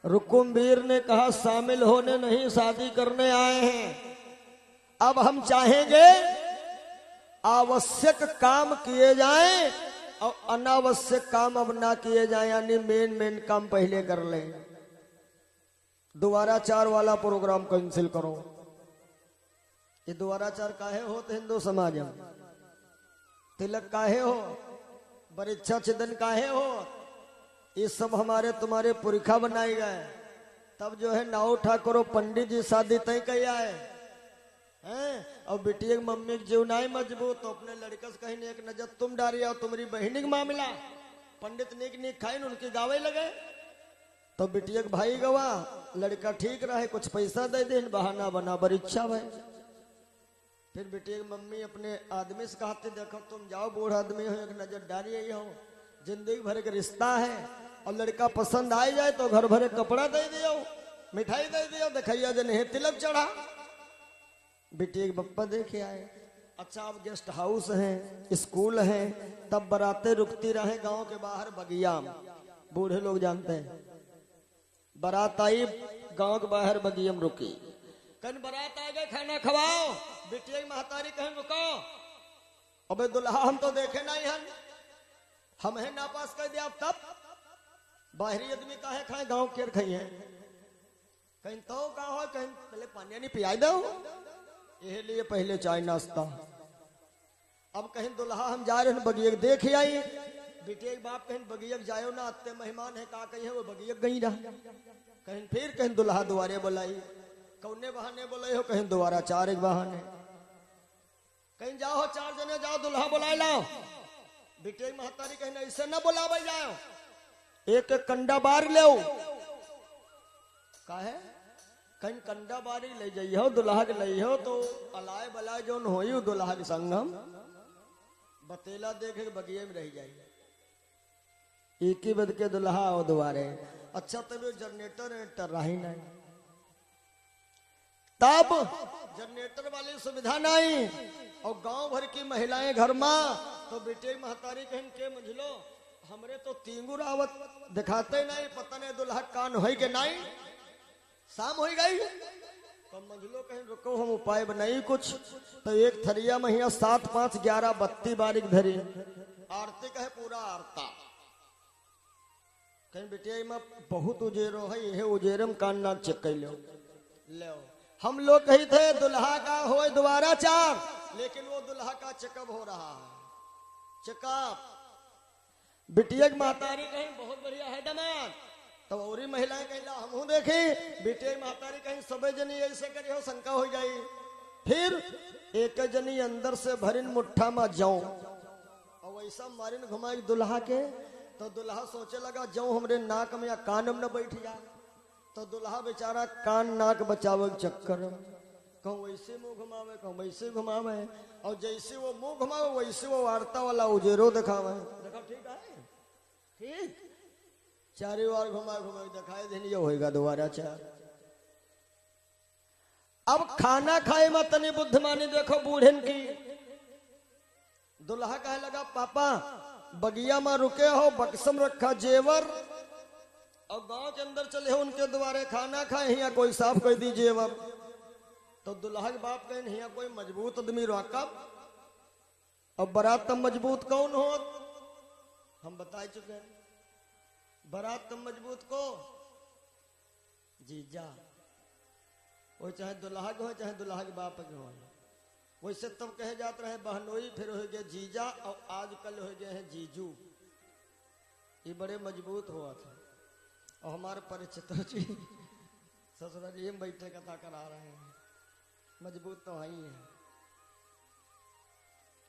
रुकुमवीर ने कहा शामिल होने नहीं शादी करने आए हैं। अब हम चाहेंगे आवश्यक काम किए जाएं और अनावश्यक काम अब ना किए जाएं, यानी मेन काम पहले कर लें। द्वाराचार वाला प्रोग्राम कैंसिल करो। ये द्वाराचार काहे हो? तो हिंदू समाज में तिलक काहे हो, परीक्षा छिदन काहे हो, ये सब हमारे तुम्हारे पुरखा बनाए गए। तब जो है नाव ठाकुर पंडित जी शादी तय किया है और बेटी मम्मी की जीवनाई मजबूत, तो अपने लड़का से कहीं एक नजर तुम डारिया और तुम्हारी बहनी का मामला पंडित निक खाई उनकी गावे लगे, तो बेटी भाई गवा, लड़का ठीक रहे, कुछ पैसा दे दे, बहाना बना परीक्षा भाई। फिर बेटी मम्मी अपने आदमी से कहते देखो तुम जाओ, बूढ़ आदमी हो, एक नजर डालिए हो, जिंदगी भर का रिश्ता है, और लड़का पसंद आ जाए तो घर भरे कपड़ा दे दियो, मिठाई दे दियो, दिखैया जन तिलक चढ़ा। बेटी एक बप्पा देखे आए। अच्छा अब गेस्ट हाउस है, स्कूल है, तब बरातें रुकती रहे गांव के बाहर बगिया, बूढ़े लोग जानते हैं। बारात आई गांव के बाहर बगिया में रुकी, कहीं बारात आ गए खाना खवाओ, बेटी महतारी कहीं रुको, अबे दुल्हा हम तो देखे नहीं हन, हम है नापास कर दिया, तब बाहरी आदमी काहे खाए, गांव के खाइए, कहीं तो का हो, कहीं पहले पानी नहीं पियाई दो, ये लिए पहले चाय नाश्ता। अब कहीं दुल्हा हम जा रहे हैं बगिया देख आई, बेटे बाप कहीं बगिया जायो ना, अत्ते मेहमान है का कहीं है, वो बगिया गई रहा, कहीं फिर कहीं दुल्हा दुआरे बुलाई, कौने बहाने बुलाई हो, कहीं दोबारा चार एक बहाने, कहीं जाओ चार जने जाओ दुल्हा बुलाई लाओ, बेटे महतारी कहीं ऐसे न बुलावे जाओ, एक एक कंडा बार ले का है, कहीं कंडा बारी ले जाइयो दुल्हा के लइहो, तो अलाय बलाय जोन होई दुल्हा के संगम बतेला देखे बगिए में रह जाइए, एक ही बद के दुल्हा हो दुआरे। अच्छा तब जनरेटर रही नहीं, तब जनरेटर वाली सुविधा नहीं, और गांव भर की महिलाएं घर में, तो बेटे महतारी कहन के मुझलो हमरे तो तींगू रावत दिखाते नहीं, पता नहीं दुल्हा कान हो के नहीं, शाम हो गई, तो मंझलो कहीं रुको हम उपाय बनाई कुछ। तो एक थरिया महिया 7 5 11 32 बारीक धरी आरती कहे पूरा आरता कहीं बेटिया में बहुत उजेरो है, यह उजेरम कान नाक चेक कर लो। हम लोग कही थे दुल्हा का हो दोबारा चार, लेकिन वो दुल्हा का चेकअप हो रहा है। चेकअप बिटिया की मातारी कहीं बहुत बढ़िया है दमाद, तब और महिलाएं कहीं हम देखी बिटिया की मातारी कहीं सबे जनी ऐसे करी हो शंका हो जाई। फिर एक जनी अंदर से भरिन मुट्ठा में जाऊं और वैसा मारिन घुमाई दुल्हा के। तो दुल्हा सोचे लगा जाऊं हमरे नाक में या कान में न बैठ जाए। तो दुल्हा बेचारा कान नाक बचावे के चक्कर कहूँ वैसे मुंह घुमावे, कहूँ वैसे घुमावे, और जैसे वो मुंह घुमावे वैसे वो वार्ता वाला उजेरो दिखावे। देखा ठीक है, ठीक चारे बार घुमा घुमा दिखाए दिन ये होएगा दोबारा चार। अब खाना खाए में तनी बुद्धिमानी देखो बूढ़न की। दुल्हा कहे लगा पापा बगिया में रुके हो, बक्सम रखा जेवर, और गांव के अंदर चले हो उनके द्वारे खाना खाए, यहाँ कोई साफ कर दी जेवर। तो दुल्हा के बाप कहे यहाँ कोई मजबूत आदमी रोकब, और बारात तब मजबूत कौन हो, हम बता चुके हैं। बारात तब मजबूत को जीजा, वो चाहे दुल्हा के हो चाहे दुल्हा के बाप के हो। वैसे तब कहे जाते रहे बहनोई, फिर हो गए जीजा, और आजकल हो गए हैं जीजू। ये बड़े मजबूत हुआ था। और हमारे परिचित जी ससुराल जी में बैठे कथा करा रहे हैं, मजबूत तो है ही है।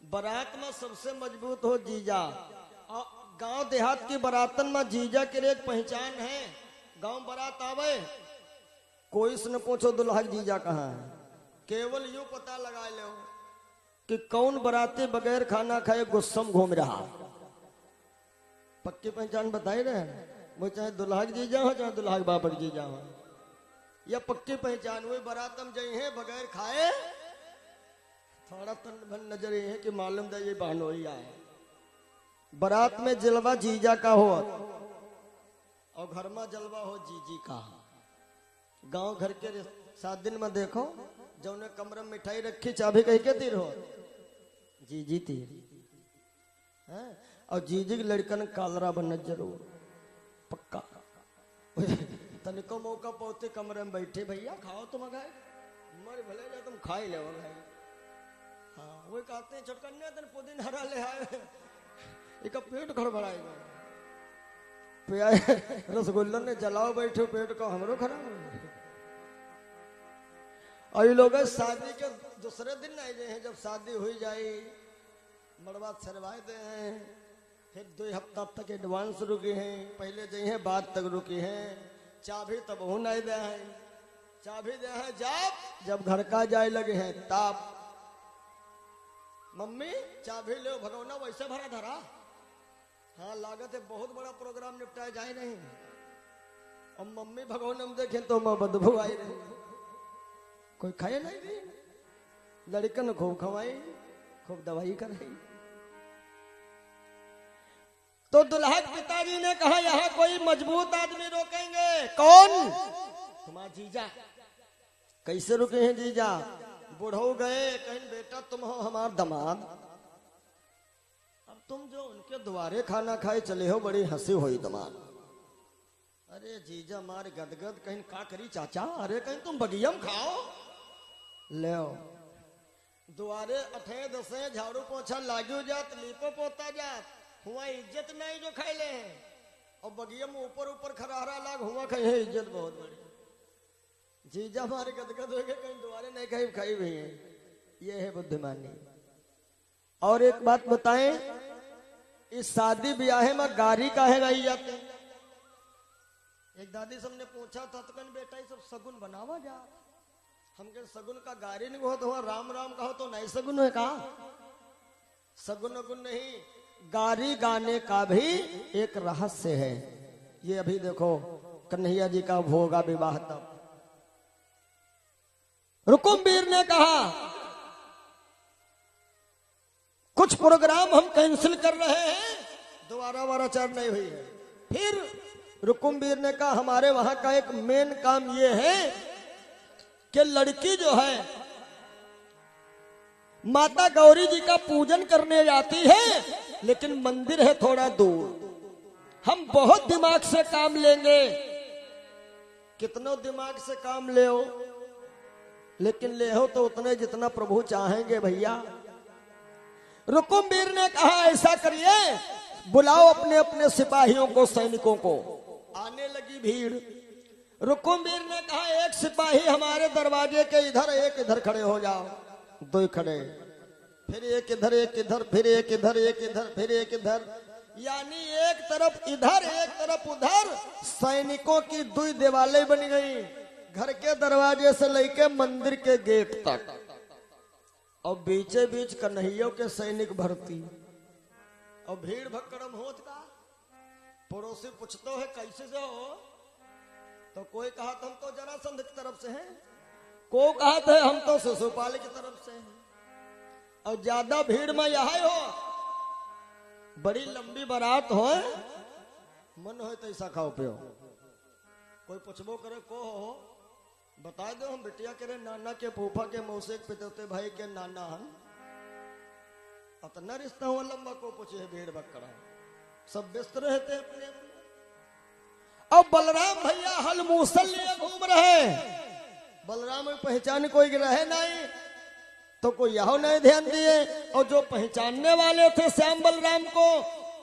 बारात में सबसे मजबूत हो जीजा। और गांव देहात की बारातन में जीजा के लिए एक पहचान है। गांव बारात आवे कोई से न पूछो दुल्हा जीजा कहाँ है, केवल यूं पता लगा लो कि कौन बाराती बगैर खाना खाए गुस्सम घूम रहा। पक्की पहचान बताई रहे, वो चाहे दुल्हा जीजा हो चाहे दुल्हा के बाप जीजा हो, या पक्की पहचान हुई। बारातम जई है बगैर खाए थोड़ा तन भन नजर ये है कि मालूम दे ये बहनोई आए। बारात में जलवा जीजा का हो और घर में जलवा हो जीजी का। गांव घर के 7 दिन में देखो जौने कमरे में मिठाई रखी चाबी कही के तीर हो जीजी तीर है, और जीजी के लड़कन कालरा बनना जरूर पक्का। तनिको मौका पौते कमरे में बैठे भैया खाओ तुम अगर मर भले जा तुम खा ही ले भाई। हाँ वही कहते हैं छटकन्या तन पुदीन हरा ले आए एक पेट गड़बड़ाएगा। रसगुल्ला ने जलाओ बैठो पेट को हमरो खराब हो। और ये लोग शादी के दूसरे दिन नहीं गए हैं, जब शादी हुई जाए मड़वा छरवाए दे हैं, फिर 2 हफ्ता तक एडवांस रुके हैं, पहले गए हैं बाद तक रुके हैं। चाबी तब हो नहीं दे हैं, चाबी दे हैं जब घर का जाए लगे हैं ताप। मम्मी चाबी ले भगवना वैसे भरा धरा। हाँ लागत है बहुत बड़ा प्रोग्राम निपटाया जाए नहीं। और मम्मी भगवान हम देखे तो मैं बदबू आई रही, कोई खाए नहीं दी। लड़कन खूब खवाई खूब दवाई कराई। तो दुल्हा के पिताजी ने कहा यहाँ कोई मजबूत आदमी रोकेंगे। कौन? तुम्हारा जीजा। कैसे रुके हैं जीजा? बूढ़ो गए कहीं बेटा तुम हो हमार दमाद, अब तुम जो उनके द्वारे खाना खाए चले हो बड़ी हंसी हुई दमाद। अरे जीजा मार गदगद कहीं का करी चाचा, अरे कहीं तुम बगियम खाओ ले द्वारे 8 10 झाड़ू पोछा लागू जात लीपो पोता जात, हुआ इज्जत नहीं जो खाए ले। और बगियम ऊपर ऊपर खरारा लाग हुआ कहीं है इज्जत बहुत बड़ी। जीजा हमारे गदगद हो गए कहीं द्वारे नहीं खाई खाई भी है। ये है बुद्धिमानी। और एक बात बताएं, इस शादी ब्याह में गारी काहे गाई जाते? एक दादी सबने पूछा था तो कहने बेटा ये सब सगुन बनावा जा। हम कहे सगुन का गारी नहीं हो तो राम राम कहो तो नहीं सगुन है का? सगुन गुन नहीं, गारी गाने का भी एक रहस्य है। ये अभी देखो कन्हैया जी का होगा विवाह तब रुकुमवीर ने कहा कुछ प्रोग्राम हम कैंसिल कर रहे हैं, दोबारा वाराचार नहीं हुई है। फिर रुकुमवीर ने कहा हमारे वहां का एक मेन काम ये है कि लड़की जो है माता गौरी जी का पूजन करने जाती है, लेकिन मंदिर है थोड़ा दूर। हम बहुत दिमाग से काम लेंगे, कितनों दिमाग से काम ले हो, लेकिन ले हो तो उतने जितना प्रभु चाहेंगे भैया। रुकुमवीर ने कहा ऐसा करिए, बुलाओ अपने अपने सिपाहियों को, सैनिकों को। आने लगी भीड़। रुकुमवीर ने कहा एक सिपाही हमारे दरवाजे के इधर, एक इधर खड़े हो जाओ। दो खड़े, फिर एक इधर, एक इधर, फिर एक इधर, एक इधर, फिर एक इधर, यानी एक तरफ इधर एक तरफ उधर। सैनिकों की दुई दीवारें बन गई, घर के दरवाजे से लेके मंदिर के गेट तक, और बीचे बीच कन्हैयों के सैनिक भर्ती। और भीड़ भक्कड़म होत का। पड़ोसी पूछते है कैसे से हो, तो कोई कहा हम तो जरासंध की तरफ से हैं, को कहा था हम तो शिशुपाल की तरफ से हैं। और ज्यादा भीड़ में यह हो, बड़ी लंबी बारात हो, मन हो तो ऐसा खाओ पियो। कोई पूछबो करे को हो, बता दो हम बिटिया करे नाना के फूफा के मौसे के पितौते भाई के नाना हम। अतना रिश्ता हुआ लंबा, को पूछे है भीड़ भक्कड़ा, सब व्यस्त रहते अपने अपने। अब बलराम भैया हल मूसल लिए घूम रहे। बलराम में पहचान कोई रहे नहीं, तो कोई यह नहीं ध्यान दिए। और जो पहचानने वाले थे श्याम बलराम को,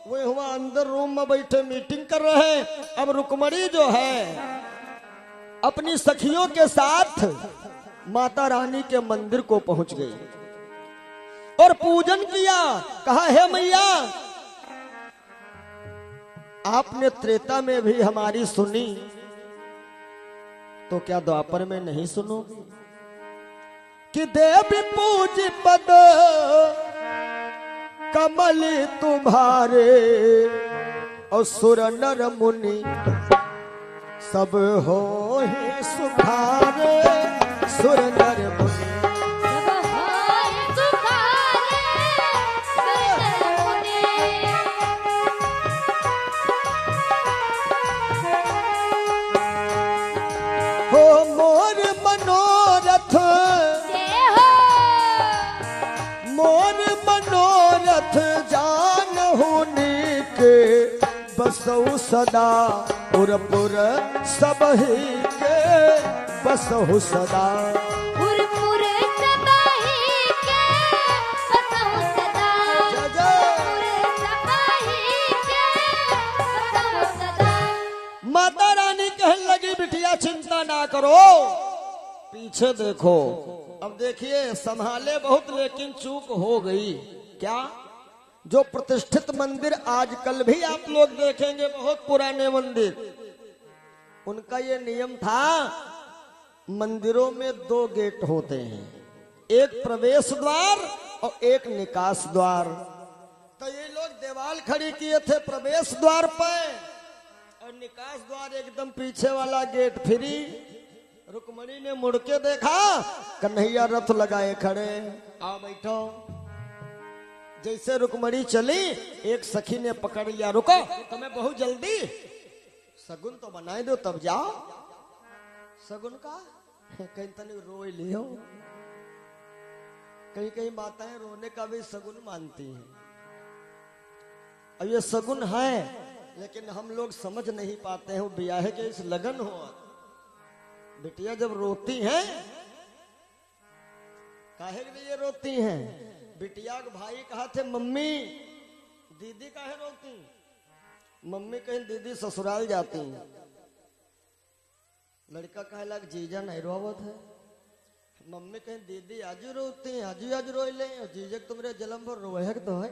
वे हुआ अंदर रूम में बैठे मीटिंग कर रहे। अब रुक्मणी जो है अपनी सखियों के साथ माता रानी के मंदिर को पहुंच गई और पूजन किया। कहा हे मैया, आपने त्रेता में भी हमारी सुनी, तो क्या द्वापर में नहीं सुनोगी? कि देवी पूज पद कमल तुम्हारे, और सुर नर मुनि सब हो ही सुखारे। सुर नर मुनि सब होय सुखारे, सुर मुनि। हो मोर मनोरथ, जय हो मोर मनोरथ जानहु नीक, बसहु सदा पुरपुर सबहि के, बसहु सदा। पुरपुर सबहि के, बसहु सदा। जय जय। पुरपुर सबहि के, बसहु सदा। माता रानी कहने लगी बिटिया चिंता ना करो, पीछे देखो। अब देखिए संभाले बहुत, लेकिन चूक हो गई। क्या? जो प्रतिष्ठित मंदिर आजकल भी आप लोग देखेंगे, बहुत पुराने मंदिर, उनका ये नियम था, मंदिरों में दो गेट होते हैं, एक प्रवेश द्वार और एक निकास द्वार। तो ये लोग दीवार खड़ी किए थे प्रवेश द्वार पर, और निकास द्वार एकदम पीछे वाला गेट फ्री। रुक्मणी ने मुड़ के देखा, कन्हैया रथ लगाए खड़े। आओ बैठो। जैसे रुक्मणी चली, एक सखी ने पकड़ लिया, रुको तुम्हें बहुत जल्दी, सगुन तो बनाए दो तब जाओ। सगुन का कहीं तनी रो लियो। कहीं कहीं माताएं रोने का भी सगुन मानती हैं। अब ये सगुन है, लेकिन हम लोग समझ नहीं पाते हैं। ब्याह के इस लगन हो, बिटिया जब रोती हैं, काहे के लिए रोती हैं? बिटिया के भाई कहा थे मम्मी दीदी काहे रोती? मम्मी कहीं दीदी ससुराल जाती हैं। लड़का कहे लग जीजा नहीं रोवत है। मम्मी कहीं दीदी आज रोती हैं, आज रोई ले, जीजक तुम्हारे जन्म पर रोए तो है।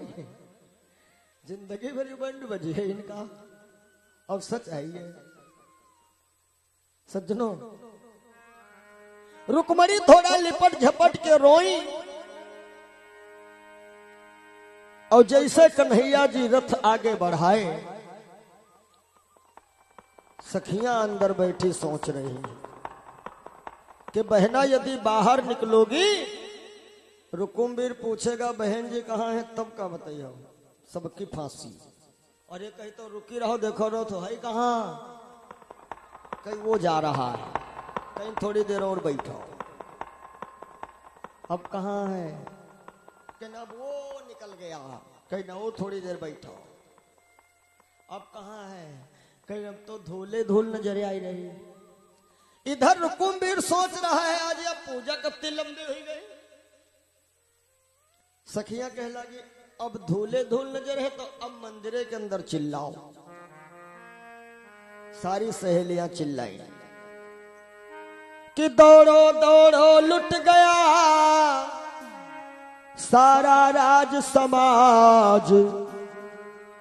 जिंदगी भरी बंड बजी है इनका। अब सच है ये सज्जनों। रुक्मणी थोड़ा लिपट झपट के रोई, और जैसे कन्हैया जी रथ आगे बढ़ाए, सखियां अंदर बैठी सोच रही कि बहना यदि बाहर निकलोगी, रुकुमवीर पूछेगा बहन जी कहाँ है, तब का बताइए, सबकी फांसी। और ये कहीं तो रुकी रहो, देखो रो तो है कहाँ, कहीं वो जा रहा है, कहीं थोड़ी देर और बैठो। अब कहाँ है? कहना अब वो निकल गया। कहना वो थोड़ी देर बैठो। अब कहाँ है? कहीं अब तो धूले धूल नजर आई रही। इधर रुकुमवीर सोच रहा है आज यह पूजा कत्ती लंबी हुई गई। सखियां कह लगी अब धूले धूल नजर है तो अब मंदिरे के अंदर चिल्लाओ। सारी सहेलियां चिल्लाई कि दौड़ो दौड़ो लुट गया सारा राज समाज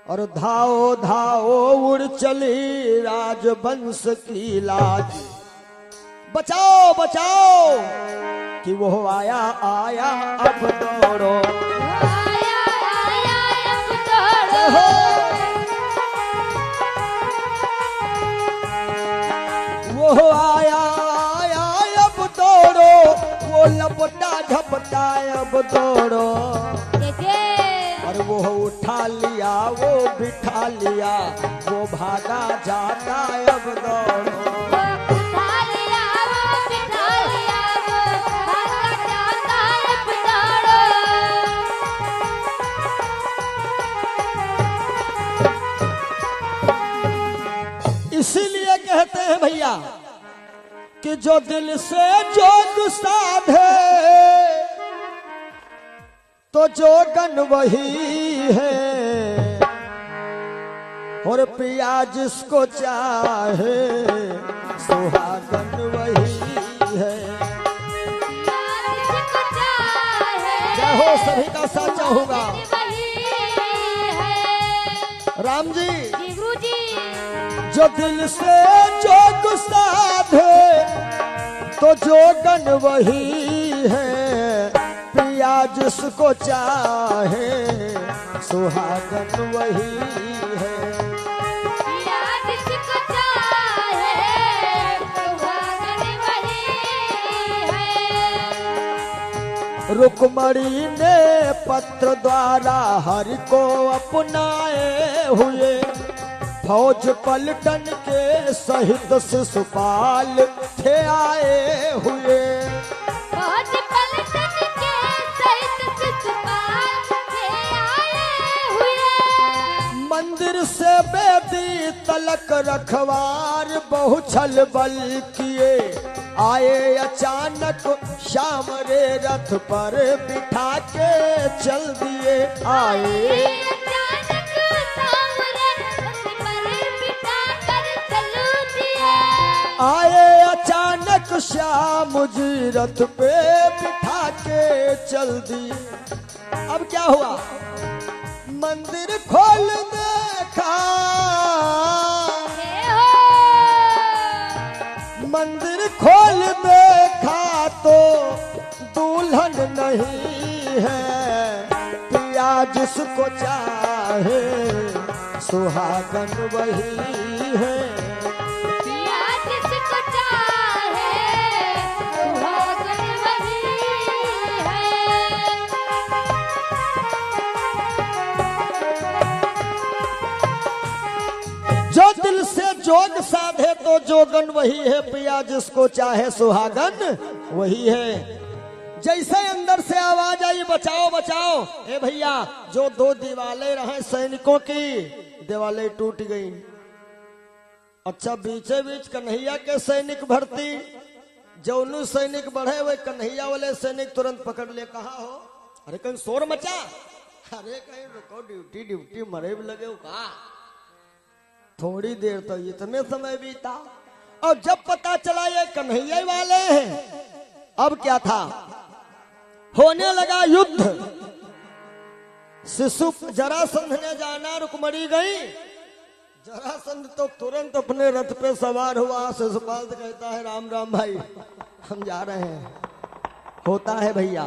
और धाओ धाओ उड़ चली राजवंश की लाज। बचाओ बचाओ कि वो आया आया अब दौड़ो। आया आया अब दौड़ो। वो आया आया अब दौड़ो। वो लपटा झपटा अब दौड़ो। और वो उठा लिया वो बिठा लिया वो भागा जाता अब दौड़ो। इसीलिए कहते हैं भैया कि जो दिल से जोग साधे तो जोगन वही है और पिया जिसको चाहे सुहागन वही है। जय हो सभी का साचा होगा। राम जी जो दिल से जोग साधे तो जोगन वही है पिया जिसको चाहे सुहागन वही है। पिया जिसको चाहे सुहागन वही है। रुक्मणी ने पत्र द्वारा हरि को अपनाए हुए फौज पलटन के सहित शिशुपाल थे आए हुए। फौज पलटन के सहित शिशुपाल थे आए हुए। मंदिर से बेदी तलक रखवार बहु छल बल किए आए अचानक श्याम रे रथ पर बिठा के चल दिए आए। आए अचानक श्याम जी रथ पे बिठा के चल दी। अब क्या हुआ? मंदिर खोल देखा मंदिर खोल देखा तो दुल्हन नहीं है पिया जिसको चाहे सुहागन वही है। जो दिल से जोग साधे तो जोगन वही है पिया जिसको चाहे सुहागन वही है। जैसे अंदर से आवाज आई बचाओ बचाओ। ए भैया जो दो दीवालें रहे सैनिकों की दीवालें टूट गई। अच्छा बीचे बीच कन्हैया के सैनिक भर्ती जौनू सैनिक बढ़े हुए कन्हैया वाले सैनिक तुरंत पकड़ ले। कहा हो? अरे कहीं शोर मचा। अरे कहीं रुको ड्यूटी ड्यूटी मरे भी लगे हो का। थोड़ी देर तो इतने समय बीता और जब पता चला ये कन्हैया वाले हैं। अब क्या था? होने लगा युद्ध। शिशु जरासंध ने जाना रुक्मणी गई। जरासंध तो तुरंत अपने रथ पे सवार हुआ। शिशुपाल से कहता है राम राम भाई हम जा रहे हैं। होता है भैया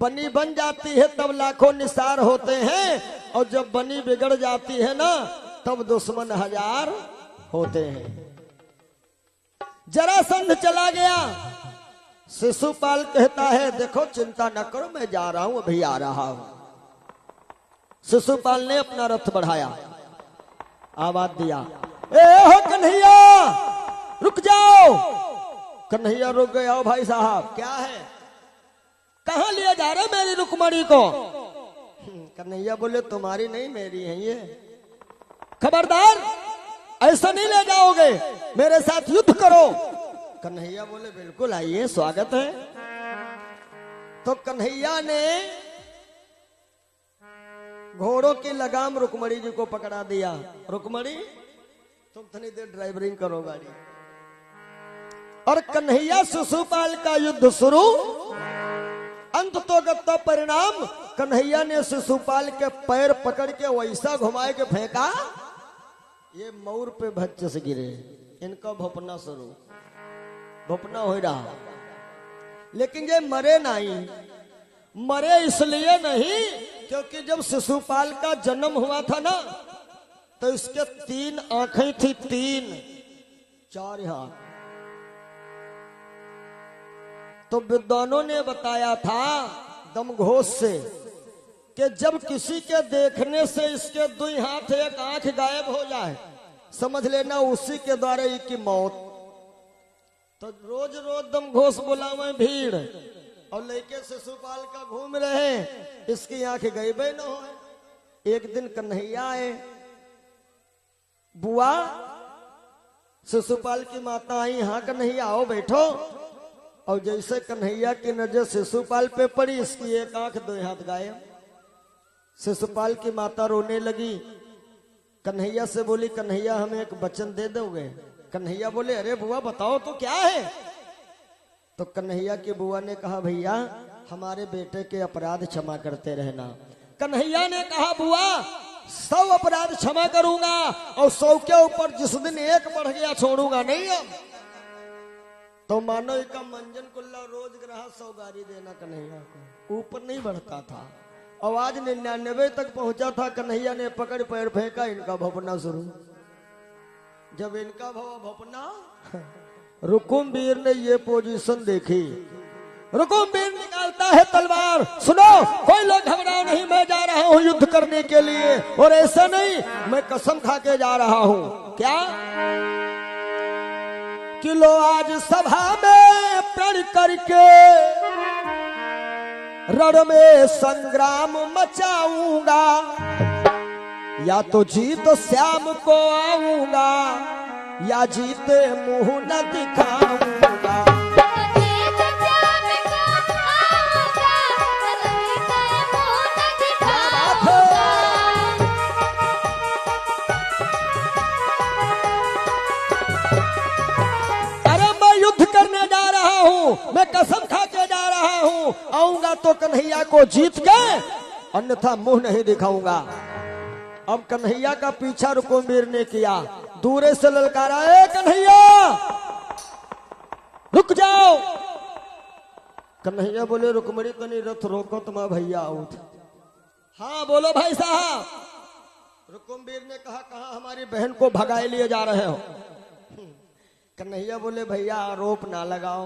बनी बन जाती है तब लाखों निसार होते हैं और जब बनी बिगड़ जाती है ना तब दुश्मन हजार होते हैं। जरासंध चला गया। शिशुपाल कहता है देखो चिंता न करो मैं जा रहा हूं अभी आ रहा हूं। शिशुपाल ने अपना रथ बढ़ाया आवाज दिया ए हो कन्हैया रुक जाओ। कन्हैया रुक गया। भाई साहब क्या है? कहाँ लिए जा रहे मेरी रुक्मणी को? कन्हैया बोले तुम्हारी नहीं मेरी है ये, खबरदार ऐसा नहीं ले जाओगे, मेरे साथ युद्ध करो। कन्हैया बोले बिल्कुल आइए, स्वागत है। तो कन्हैया ने घोड़ों की लगाम रुक्मणी जी को पकड़ा दिया। रुक्मणी तुम थोड़ी देर ड्राइवरिंग करो गाड़ी। और कन्हैया शिशुपाल का युद्ध शुरू। अंत तो गत्ता परिणाम, कन्हैया ने शिशुपाल के पैर पकड़ के वैसा घुमाए के फेंका, ये मऊर पे भच्च से गिरे। इनका भोपना शुरू, भोपना हो रहा। लेकिन ये मरे नहीं। मरे इसलिए नहीं क्योंकि जब शिशुपाल का जन्म हुआ था ना, तो इसके 3 आंखें थी, 3 4 हाथ। तो विद्वानों ने बताया था दमघोष से कि जब किसी के देखने से इसके 2 हाथ 1 आंख गायब हो जाए, समझ लेना उसी के द्वारा इसकी मौत। तो रोज रोज दमघोष बुलावे भीड़, और लेके शिशुपाल का घूम रहे, इसकी आंख गायबे न हो। एक दिन कन्हैया आए, बुआ शिशुपाल की माता आई, हाँ कन्हैया आओ बैठो। और जैसे कन्हैया की नजर शिशुपाल पे पड़ी, इसकी 1 आंख 2 हाथ गायब। शिशुपाल की माता रोने लगी, कन्हैया से बोली कन्हैया हमें एक वचन दे दोगे? कन्हैया बोले अरे बुआ बताओ तो क्या है? तो कन्हैया की बुआ ने कहा भैया हमारे बेटे के अपराध क्षमा करते रहना। कन्हैया ने कहा बुआ 100 अपराध क्षमा करूंगा, और 100 के ऊपर जिस दिन 1 बढ़ गया छोड़ूंगा नहीं। अब तो मानो का मंजन कुल्ला रोज ग्राह 100 गारी देना कन्हैया को, ऊपर नहीं बढ़ता था। आवाज 99 तक पहुंचा था। कन्हैया ने पकड़ पैर फेंका, इनका भोपना शुरू। जब इनका भोपना, रुकुमवीर ने ये पोजीशन देखी। रुकुमवीर निकालता है तलवार, सुनो कोई लोग घबराओ नहीं, मैं जा रहा हूँ युद्ध करने के लिए, और ऐसा नहीं मैं कसम खा के जा रहा हूँ। क्या कि लो आज सभा में प्रण करके रण में संग्राम मचाऊंगा, या तो जीत श्याम को आऊंगा, या जीते मुंह न दिखाऊंगा। अरे मैं युद्ध करने जा रहा हूँ, मैं कसम खा के जा रहा हूँ, आऊंगा तो कन्हैया को जीत के, अन्यथा मुंह नहीं दिखाऊंगा। अब कन्हैया का पीछा रुकुमवीर ने किया, दूरे से ललकारा, ए कन्हैया रुक जाओ। कन्हैया बोले रुक्मणी तनी रथ रोको, तुम्हारा भैया आउट। हाँ बोलो भाई साहब। रुकुमवीर ने कहा कहाँ हमारी बहन को भगाए लिए जा रहे हो? कन्हैया बोले भैया आरोप ना लगाओ।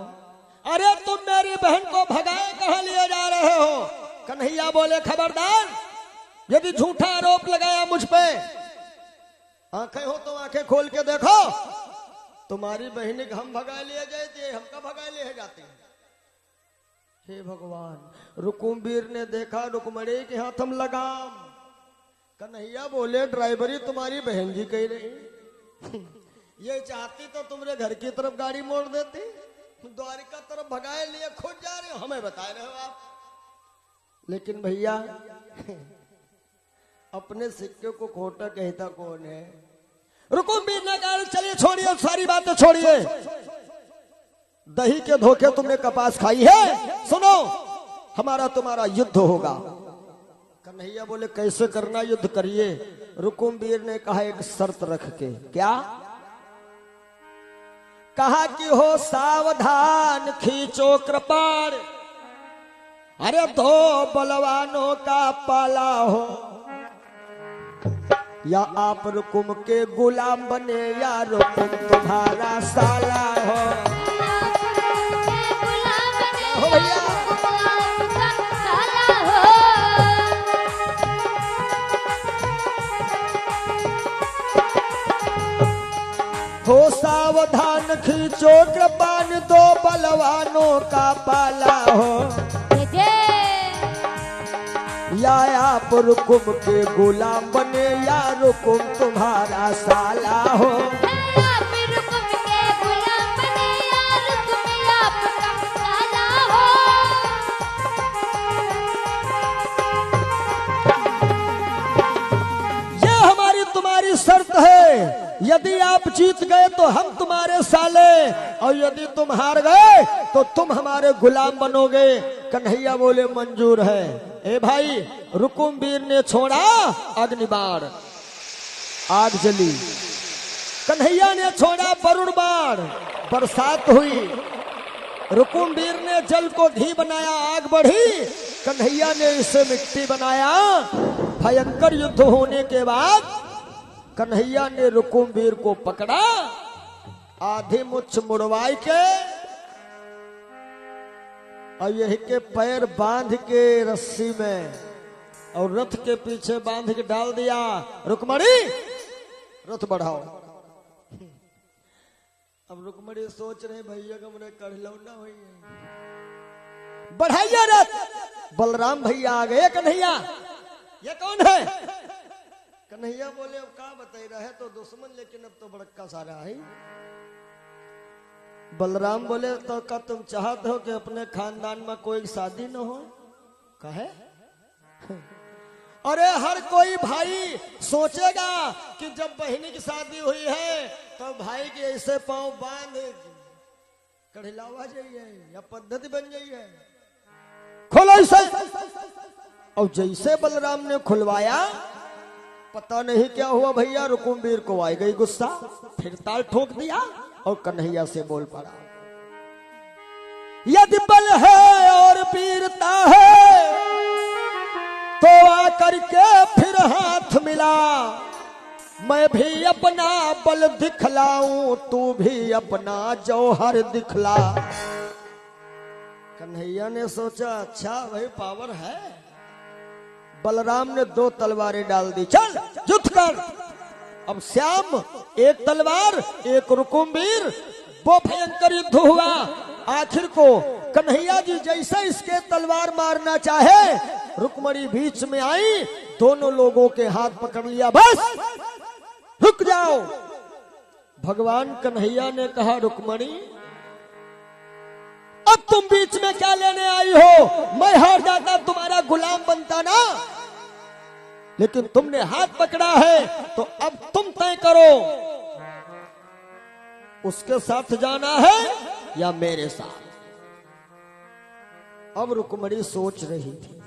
अरे तुम मेरी बहन को भगाए कहाँ लिए जा रहे हो? कन्हैया बोले खबरदार, यदि झूठा आरोप लगाया मुझ पे, आंखें हो तो आंखें खोल के देखो, तुम्हारी बहन हम भगा लिए जाए, हमका भगा लिए जाते हैं। हे भगवान। रुकुमवीर ने देखा रुक्मणी के हाथ हम लगाम। कन्हैया बोले ड्राइवरी तुम्हारी बहन जी कह रही, ये चाहती तो तुमरे घर की तरफ गाड़ी मोड़ देती, द्वारिका तरफ भगाए लिए खुद जा रहे हो, हमें बता रहे हो आप। लेकिन भैया अपने सिक्के को खोटा कहता कौन है? रुकुमवीर ने कहा चलिए छोड़िए सारी बातें छोड़िए, दही के धोखे तुमने कपास खाई है, सुनो हमारा तुम्हारा युद्ध होगा। कन्हैया बोले कैसे करना युद्ध करिए। रुकुमवीर ने कहा एक शर्त रख के। क्या? कहा कि हो सावधान खींचो कृपाण, अरे 2 बलवानों का पाला हो, या आप रुकुम के गुलाम बने, या रुकुम तुम्हारा साला हो। भैया हो सावधान खींचो कृपाण, 2 बलवानों का पाला हो। या आप रुकुम के गुलाम बने या रुकुम तुम्हारा साला हो। आप रुकुम के गुलाम बने या रुकुम आपका साला हो। ये हमारी तुम्हारी शर्त है, यदि आप जीत गए तो हम तुम्हारे साले, और यदि तुम हार गए तो तुम हमारे गुलाम बनोगे। कन्हैया बोले मंजूर है। ए भाई, रुकुमवीर ने छोड़ा अग्निबाण, आग जली। कन्हैया ने छोड़ा वरुण बाण, बरसात हुई। रुकुमवीर ने जल को घी बनाया, आग बढ़ी। कन्हैया ने इसे मिट्टी बनाया। भयंकर युद्ध होने के बाद कन्हैया ने रुकुमवीर को पकड़ा, आधी मुछ मुड़वाई के और यही के पैर बांध के रस्सी में और रथ के पीछे बांध के डाल दिया। रुकमणी, रथ बढ़ाओ। अब रुकमणी सोच रहे भैया का मेरे कढ़लौना हुई है, बढ़ाइया रथ। बलराम भैया आ गए। कन्हैया, ये कौन है? कन्हैया बोले अब का बताई रहे तो दुश्मन, लेकिन अब तो बड़का सारा है। बलराम बोले तो का तुम चाहते हो कि अपने खानदान में कोई शादी न हो? कहे अरे हर कोई भाई सोचेगा कि जब बहनी की शादी हुई है तो भाई के ऐसे पांव बांध कढ़िलावा जाइए या पद्धति बन जाइए, खोलो इसे। और जैसे बलराम ने खुलवाया, पता नहीं क्या हुआ भैया, रुकुमवीर को आ गई गुस्सा, फिर ताल ठोक दिया और कन्हैया से बोल पड़ा, यदि बल है और वीरता है तो आकर के फिर हाथ मिला, मैं भी अपना बल दिखलाऊं, तू भी अपना जौहर दिखला। कन्हैया ने सोचा अच्छा भाई पावर है। बलराम ने 2 तलवारें डाल दी, चल युद्ध कर। अब श्याम एक तलवार, एक रुकुमवीर, वो भयंकर युद्ध हुआ। आखिर को कन्हैया जी जैसे इसके तलवार मारना चाहे, रुक्मणी बीच में आई, दोनों लोगों के हाथ पकड़ लिया, बस रुक जाओ। भगवान कन्हैया ने कहा, रुक्मणी अब तुम बीच में क्या लेने आई हो? मैं हार जाता तुम्हारा गुलाम बनता ना, लेकिन तुमने हाथ पकड़ा है तो अब तुम तय करो, उसके साथ जाना है या मेरे साथ। अब रुक्मणी सोच रही थी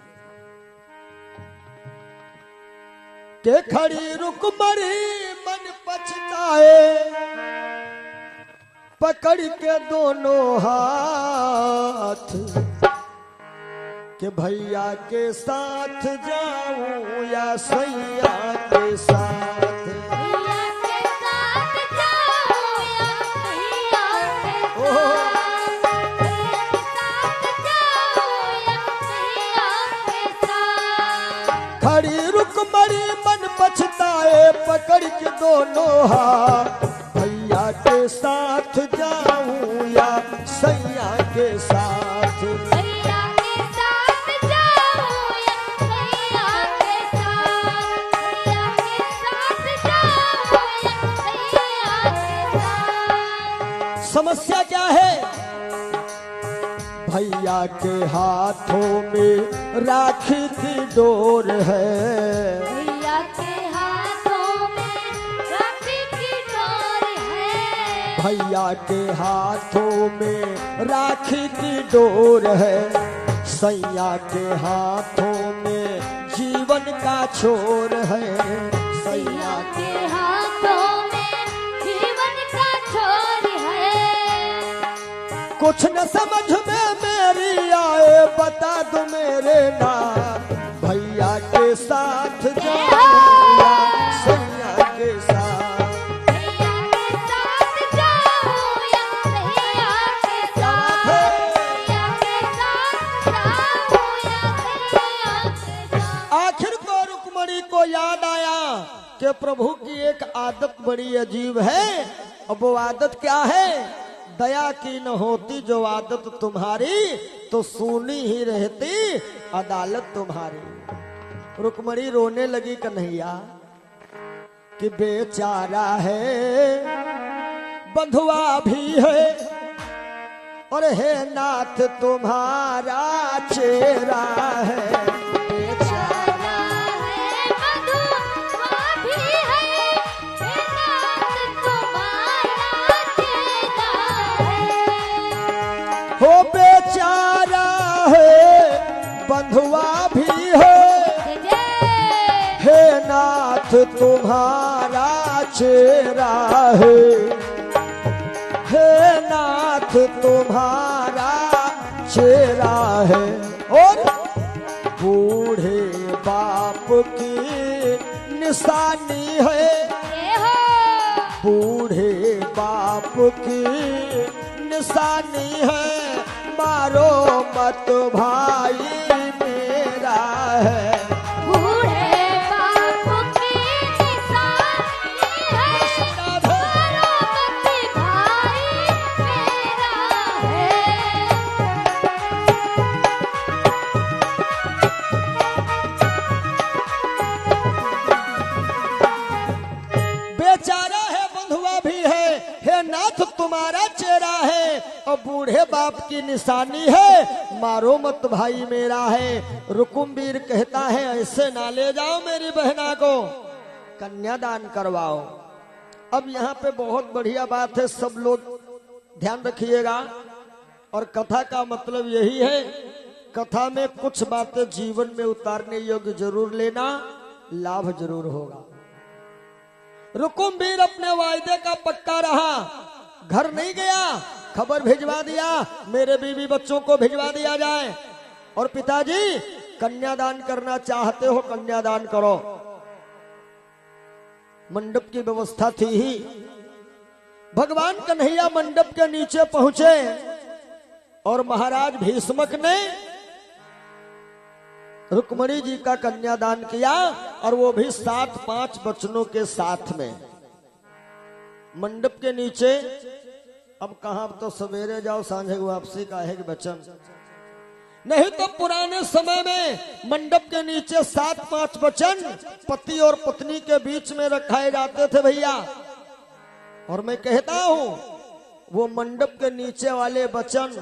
के खड़ी रुक्मणी मन पछताए, पकड़ के दोनों हाथ, कि भैया के साथ जाऊं या सैया के साथ। भैया के साथ जाऊं या सैया के साथ, भैया के साथ जाऊं या सैया के साथ। खड़ी रुक्मणी मन पछताए, पकड़ के दोनों हाथ, भैया के साथ जाऊं या सैया के साथ। भैया के साथ जाऊं या सैया के साथ, भैया के साथ जाऊं या सैया के साथ। समस्या क्या है? भैया के हाथों में राखी की डोर है, भैया के हाथों में राखी की डोर है, भैया के हाथों में राखी की डोर है, सैया के हाथों में जीवन का छोर है, सैया के हाथों में जीवन का छोर है। कुछ न समझ में मेरी आए, बता दो मेरे नाम, भैया के साथ जाऊं या सैया के साथ। भैया के साथ जाऊं या सैया के साथ, भैया के साथ जाऊं या सैया के साथ। आखिर को रुक्मणी को याद आया कि प्रभु की एक आदत बड़ी अजीब है। अब वो आदत क्या है? दया की न होती जो आदत तुम्हारी, तो सुनी ही रहती अदालत तुम्हारी। रुक्मणी रोने लगी कन्हैया कि बेचारा है बंधुआ भी है और हे नाथ तुम्हारा चेहरा है। बेचारा है बंधुआ भी है, हे नाथ तुम्हारा चेहरा है। हो बेचारा है बंधुआ भी है, जय जय। हे नाथ तुम्हारा चेहरा है। हे नाथ तुम्हारा चेहरा है और बूढ़े बाप की निशानी है। जय हो। बूढ़े बाप की निशानी है, मारो मत भाई मेरा है। बूढ़े बाप की निशानी है, मारो मत भाई मेरा है। बेचारा है बंधुआ भी है, हे नाथ तुम्हारा चेहरा है और बूढ़े बाप की निशानी है, मारो मत भाई मेरा है। रुकुमवीर कहता है ऐसे ना ले जाओ मेरी बहना को, कन्यादान करवाओ। अब यहाँ पे बहुत बढ़िया बात है, सब लोग ध्यान रखिएगा। और कथा का मतलब यही है, कथा में कुछ बातें जीवन में उतारने योग्य जरूर लेना, लाभ जरूर होगा। रुकुमवीर अपने वायदे का पक्का रहा, घर नहीं गया, खबर भिजवा दिया मेरे बीवी बच्चों को भिजवा दिया जाए। और पिताजी कन्यादान करना चाहते हो कन्यादान करो। मंडप की व्यवस्था थी ही। भगवान कन्हैया मंडप के नीचे पहुंचे और महाराज भीष्मक ने रुक्मणी जी का कन्यादान किया और वो भी 7-5 बचनों के साथ में मंडप के नीचे। अब कहां तो सवेरे जाओ सांझे वापसी का है कि बचन नहीं, तो पुराने समय में मंडप के नीचे 7-5 वचन पति और पत्नी के बीच में रखाए जाते थे भैया। और मैं कहता हूं वो मंडप के नीचे वाले वचन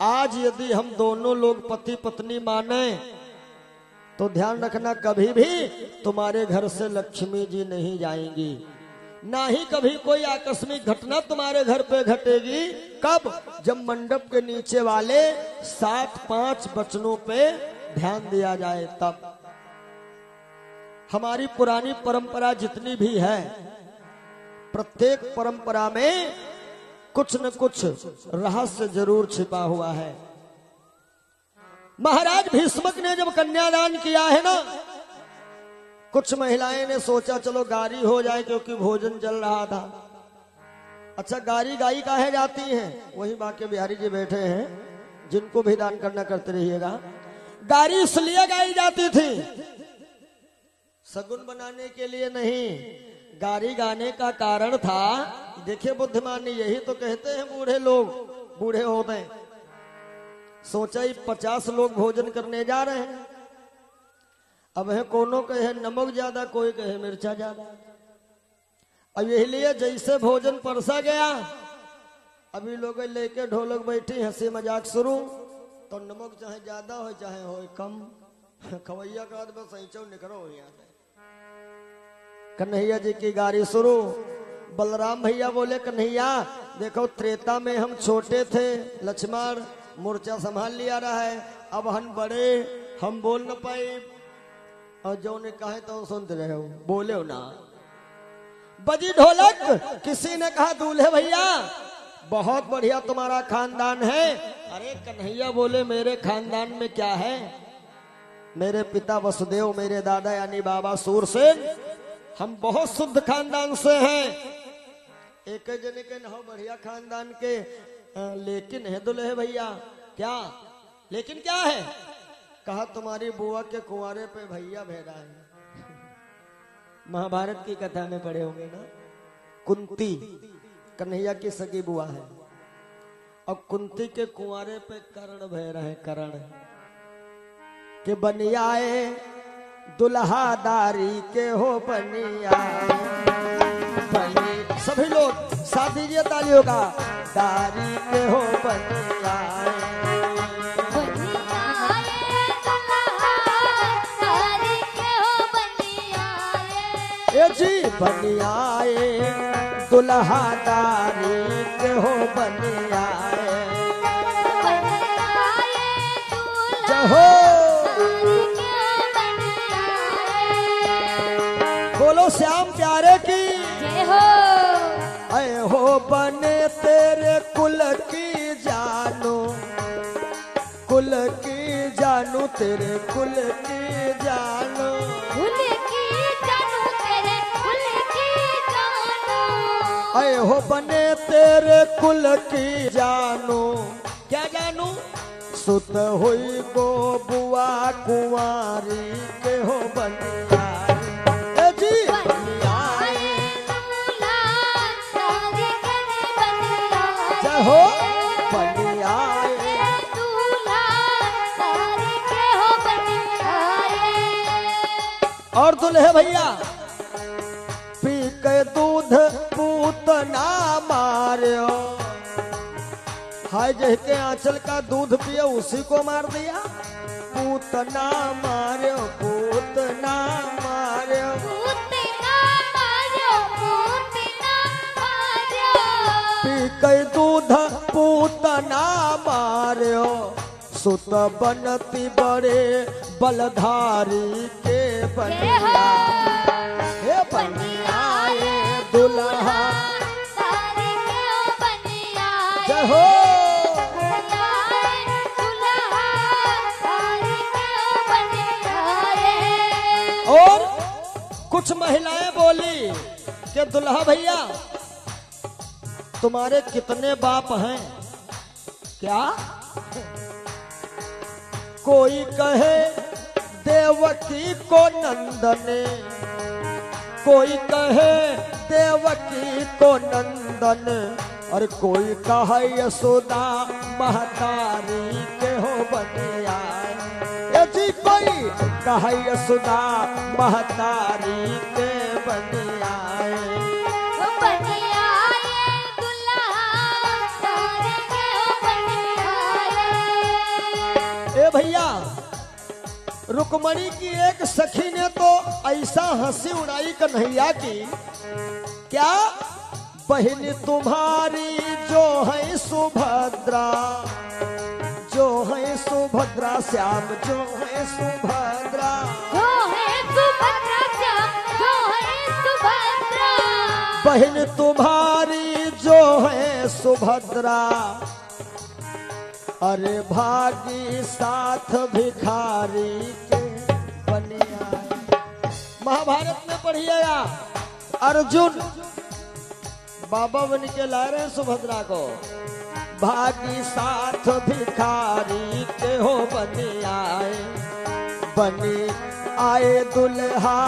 आज यदि हम दोनों लोग पति पत्नी माने तो ध्यान रखना कभी भी तुम्हारे घर से लक्ष्मी जी नहीं जाएंगी, ना ही कभी कोई आकस्मिक घटना तुम्हारे घर पे घटेगी। कब? जब मंडप के नीचे वाले 7-5 वचनों पे ध्यान दिया जाए तब। हमारी पुरानी परंपरा जितनी भी है, प्रत्येक परंपरा में कुछ न कुछ रहस्य जरूर छिपा हुआ है। महाराज भीष्मक ने जब कन्यादान किया है ना, कुछ महिलाएं ने सोचा चलो गारी हो जाए क्योंकि भोजन चल रहा था। अच्छा गारी गाई काहे जाती हैं? वही बाके बिहारी जी बैठे हैं, जिनको भी दान करना करते रहिएगा। गारी इसलिए गाई जाती थी, सगुन बनाने के लिए नहीं। गारी गाने का कारण था, देखिए बुद्धिमान यही तो कहते हैं बूढ़े लोग, बूढ़े होते हैं। सोचा ही 50 लोग भोजन करने जा रहे हैं। अब है कोनो कहे नमक ज्यादा, कोई कहे मिर्चा ज्यादा। अब यही लिए जैसे भोजन परसा गया, अभी लोग लेके ढोलक बैठी, हंसी मजाक शुरू। तो नमक चाहे ज्यादा हो चाहे हो कम, खवैया का बस सही निकलो हो यहाँ से। कन्हैया जी की गारी शुरू। बलराम भैया बोले कन्हैया देखो त्रेता में हम छोटे थे, लक्ष्मण मोर्चा संभाल लिया रहा है, अब हम बड़े, हम बोल न पाए। और जो ने कहे तो सुनते रहे हो, बोले हो ना। बजी ढोलक, किसी ने कहा दूल्हे भैया बहुत बढ़िया तुम्हारा खानदान है। अरे कन्हैया बोले मेरे खानदान में क्या है, मेरे पिता वसुदेव, मेरे दादा यानी बाबा सूरसेन, हम बहुत शुद्ध खानदान से हैं। एक जने के न हो बढ़िया खानदान के, लेकिन है दुल्हे भैया। क्या लेकिन क्या है? कहा तुम्हारी बुआ के कुंवारे पे भैया भेड़ा है। महाभारत की कथा में पढ़े होंगे ना, कुंती कन्हैया की सगी बुआ है और कुंती के कुंवारे पे कर्ण भैरा है। कर्ण के बनियाए दुल्हादारी के हो बनिया बनी। सभी लोग साथ दीजिए तालियों का। दारी के हो बनिया ए जी बनियाए दुल्हादारी के हो बनियाए जहो बोलो श्याम प्यारे की अय हो बने तेरे कुल की जानो कुल की जानू तेरे कुल की जानो अय हो बने तेरे कुल की जानू क्या जानू सुत हुई गो बुआ कुंवारी के हो बनिया ए जी जय हो बनिया और दुल्हे भैया पी के दूध पूतना मारो हाय जह के आंचल का दूध पिए उसी को मार दिया पूतना मारो पूतना मारो पी के दूध पूतना मारो सुत बनती बड़े बलधारी के बनिया हे बनिया दुल्हा जय हो और कुछ महिलाएं बोली कि दुल्हा भैया तुम्हारे कितने बाप हैं क्या कोई कहे देवकी को नंदन कोई कहे देवकी को नंदन और कोई कहे यशोदा महतारी के हो बनिया ए जी कोई कहे यशोदा महतारी के बनिया ए भैया रुक्मणी की एक सखी ने तो ऐसा हंसी उड़ाई कन्हैया की क्या बहन तुम्हारी जो है सुभद्रा श्याम जो है सुभद्रा बहन तुम्हारी जो है सुभद्रा अरे भागी साथ भिखारी के बनिया महाभारत में पढ़िएगा अर्जुन बाबा बन के ला रहे सुभद्रा को भागी साथ भिखारी के हो बनिया बनी आए दुल्हा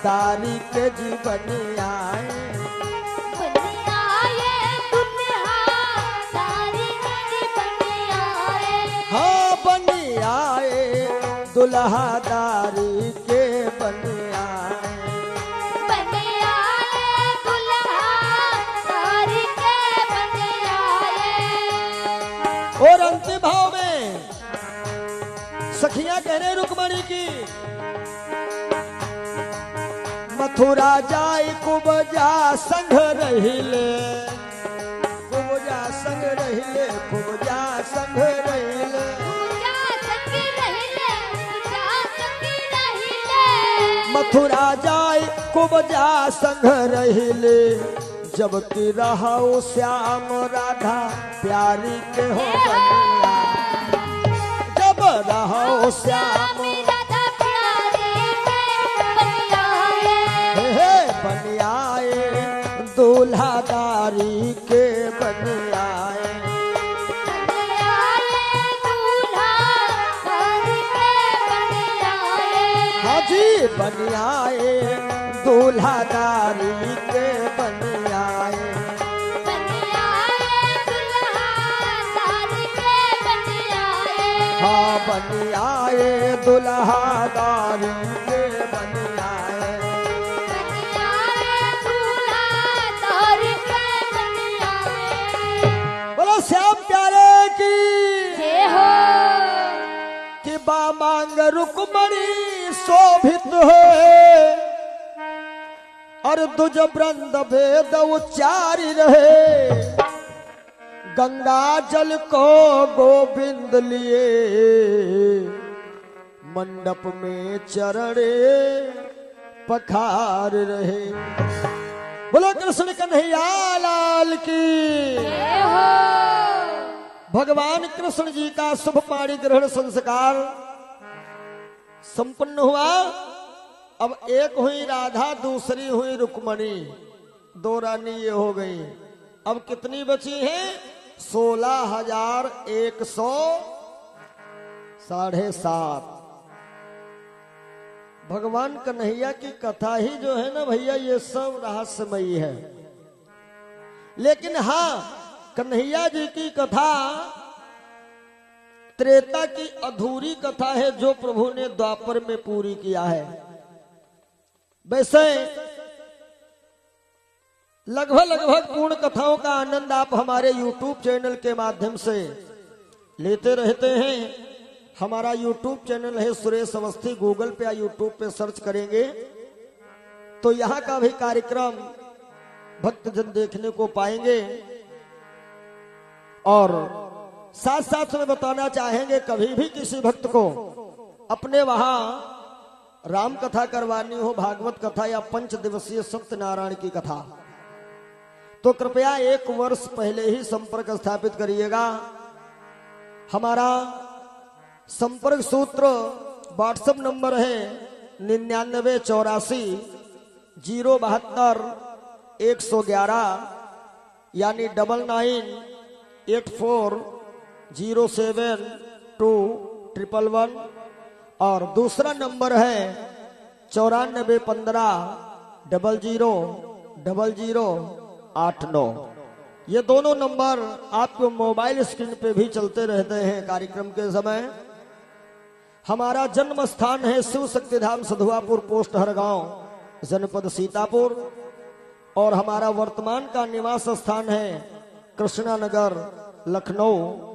दारी के जी बनिया हाँ बनिया दुल्हादारी के बनिया और अंतिम भाव में सखियां कह रहे रुक्मणी की मथुरा जाय कुबजा संग रहिले कुबजा संग रहिले कुबजा संग रहिले मथुरा जाय कुबजा संग रहिले जबकि रहो श्याम राधा प्यारी के हो बनिया जब रहो श्याम राधा प्यारी के बनिया हे बनिया दूल्हादारी के बनिया हाँ जी बनिया दूल्हादारी के बनिया हाँ बनिया दुल्हादारी के रुक्मणी शोभित है और दुज वृंद भेद उच्चारी रहे। गंगा जल को गोविंद लिए मंडप में चरणे पखार रहे। बोलो कृष्ण कन्हैया लाल की। जय हो। भगवान कृष्ण जी का शुभ पाणी ग्रहण संस्कार संपन्न हुआ। अब एक हुई राधा, दूसरी हुई रुक्मणी, दो रानी ये हो गई। अब कितनी बची हैं? 16,107। भगवान कन्हैया की कथा ही जो है ना भैया, ये सब रहस्यमयी है। लेकिन हाँ, कन्हैया जी की कथा त्रेता की अधूरी कथा है, जो प्रभु ने द्वापर में पूरी किया है। वैसे लगभग पूर्ण कथाओं का आनंद आप हमारे YouTube चैनल के माध्यम से लेते रहते हैं। हमारा YouTube चैनल है सुरेश अवस्थी। गूगल पे या YouTube पे सर्च करेंगे तो यहाँ का भी कार्यक्रम भक्तजन देखने को पाएंगे। और साथ साथ में बताना चाहेंगे, कभी भी किसी भक्त को अपने वहां राम कथा करवानी हो, भागवत कथा या 5 दिवसीय सत्यनारायण की कथा, तो कृपया 1 वर्ष पहले ही संपर्क स्थापित करिएगा। हमारा संपर्क सूत्र व्हाट्सएप नंबर है 9984 072 111, यानी 9984072111। और दूसरा नंबर है 9415 000089। ये दोनों नंबर आपको मोबाइल स्क्रीन पे भी चलते रहते हैं कार्यक्रम के समय। हमारा जन्म स्थान है शिव शक्तिधाम सधुआपुर पोस्ट हरगांव, जनपद सीतापुर। और हमारा वर्तमान का निवास स्थान है कृष्णा नगर, लखनऊ।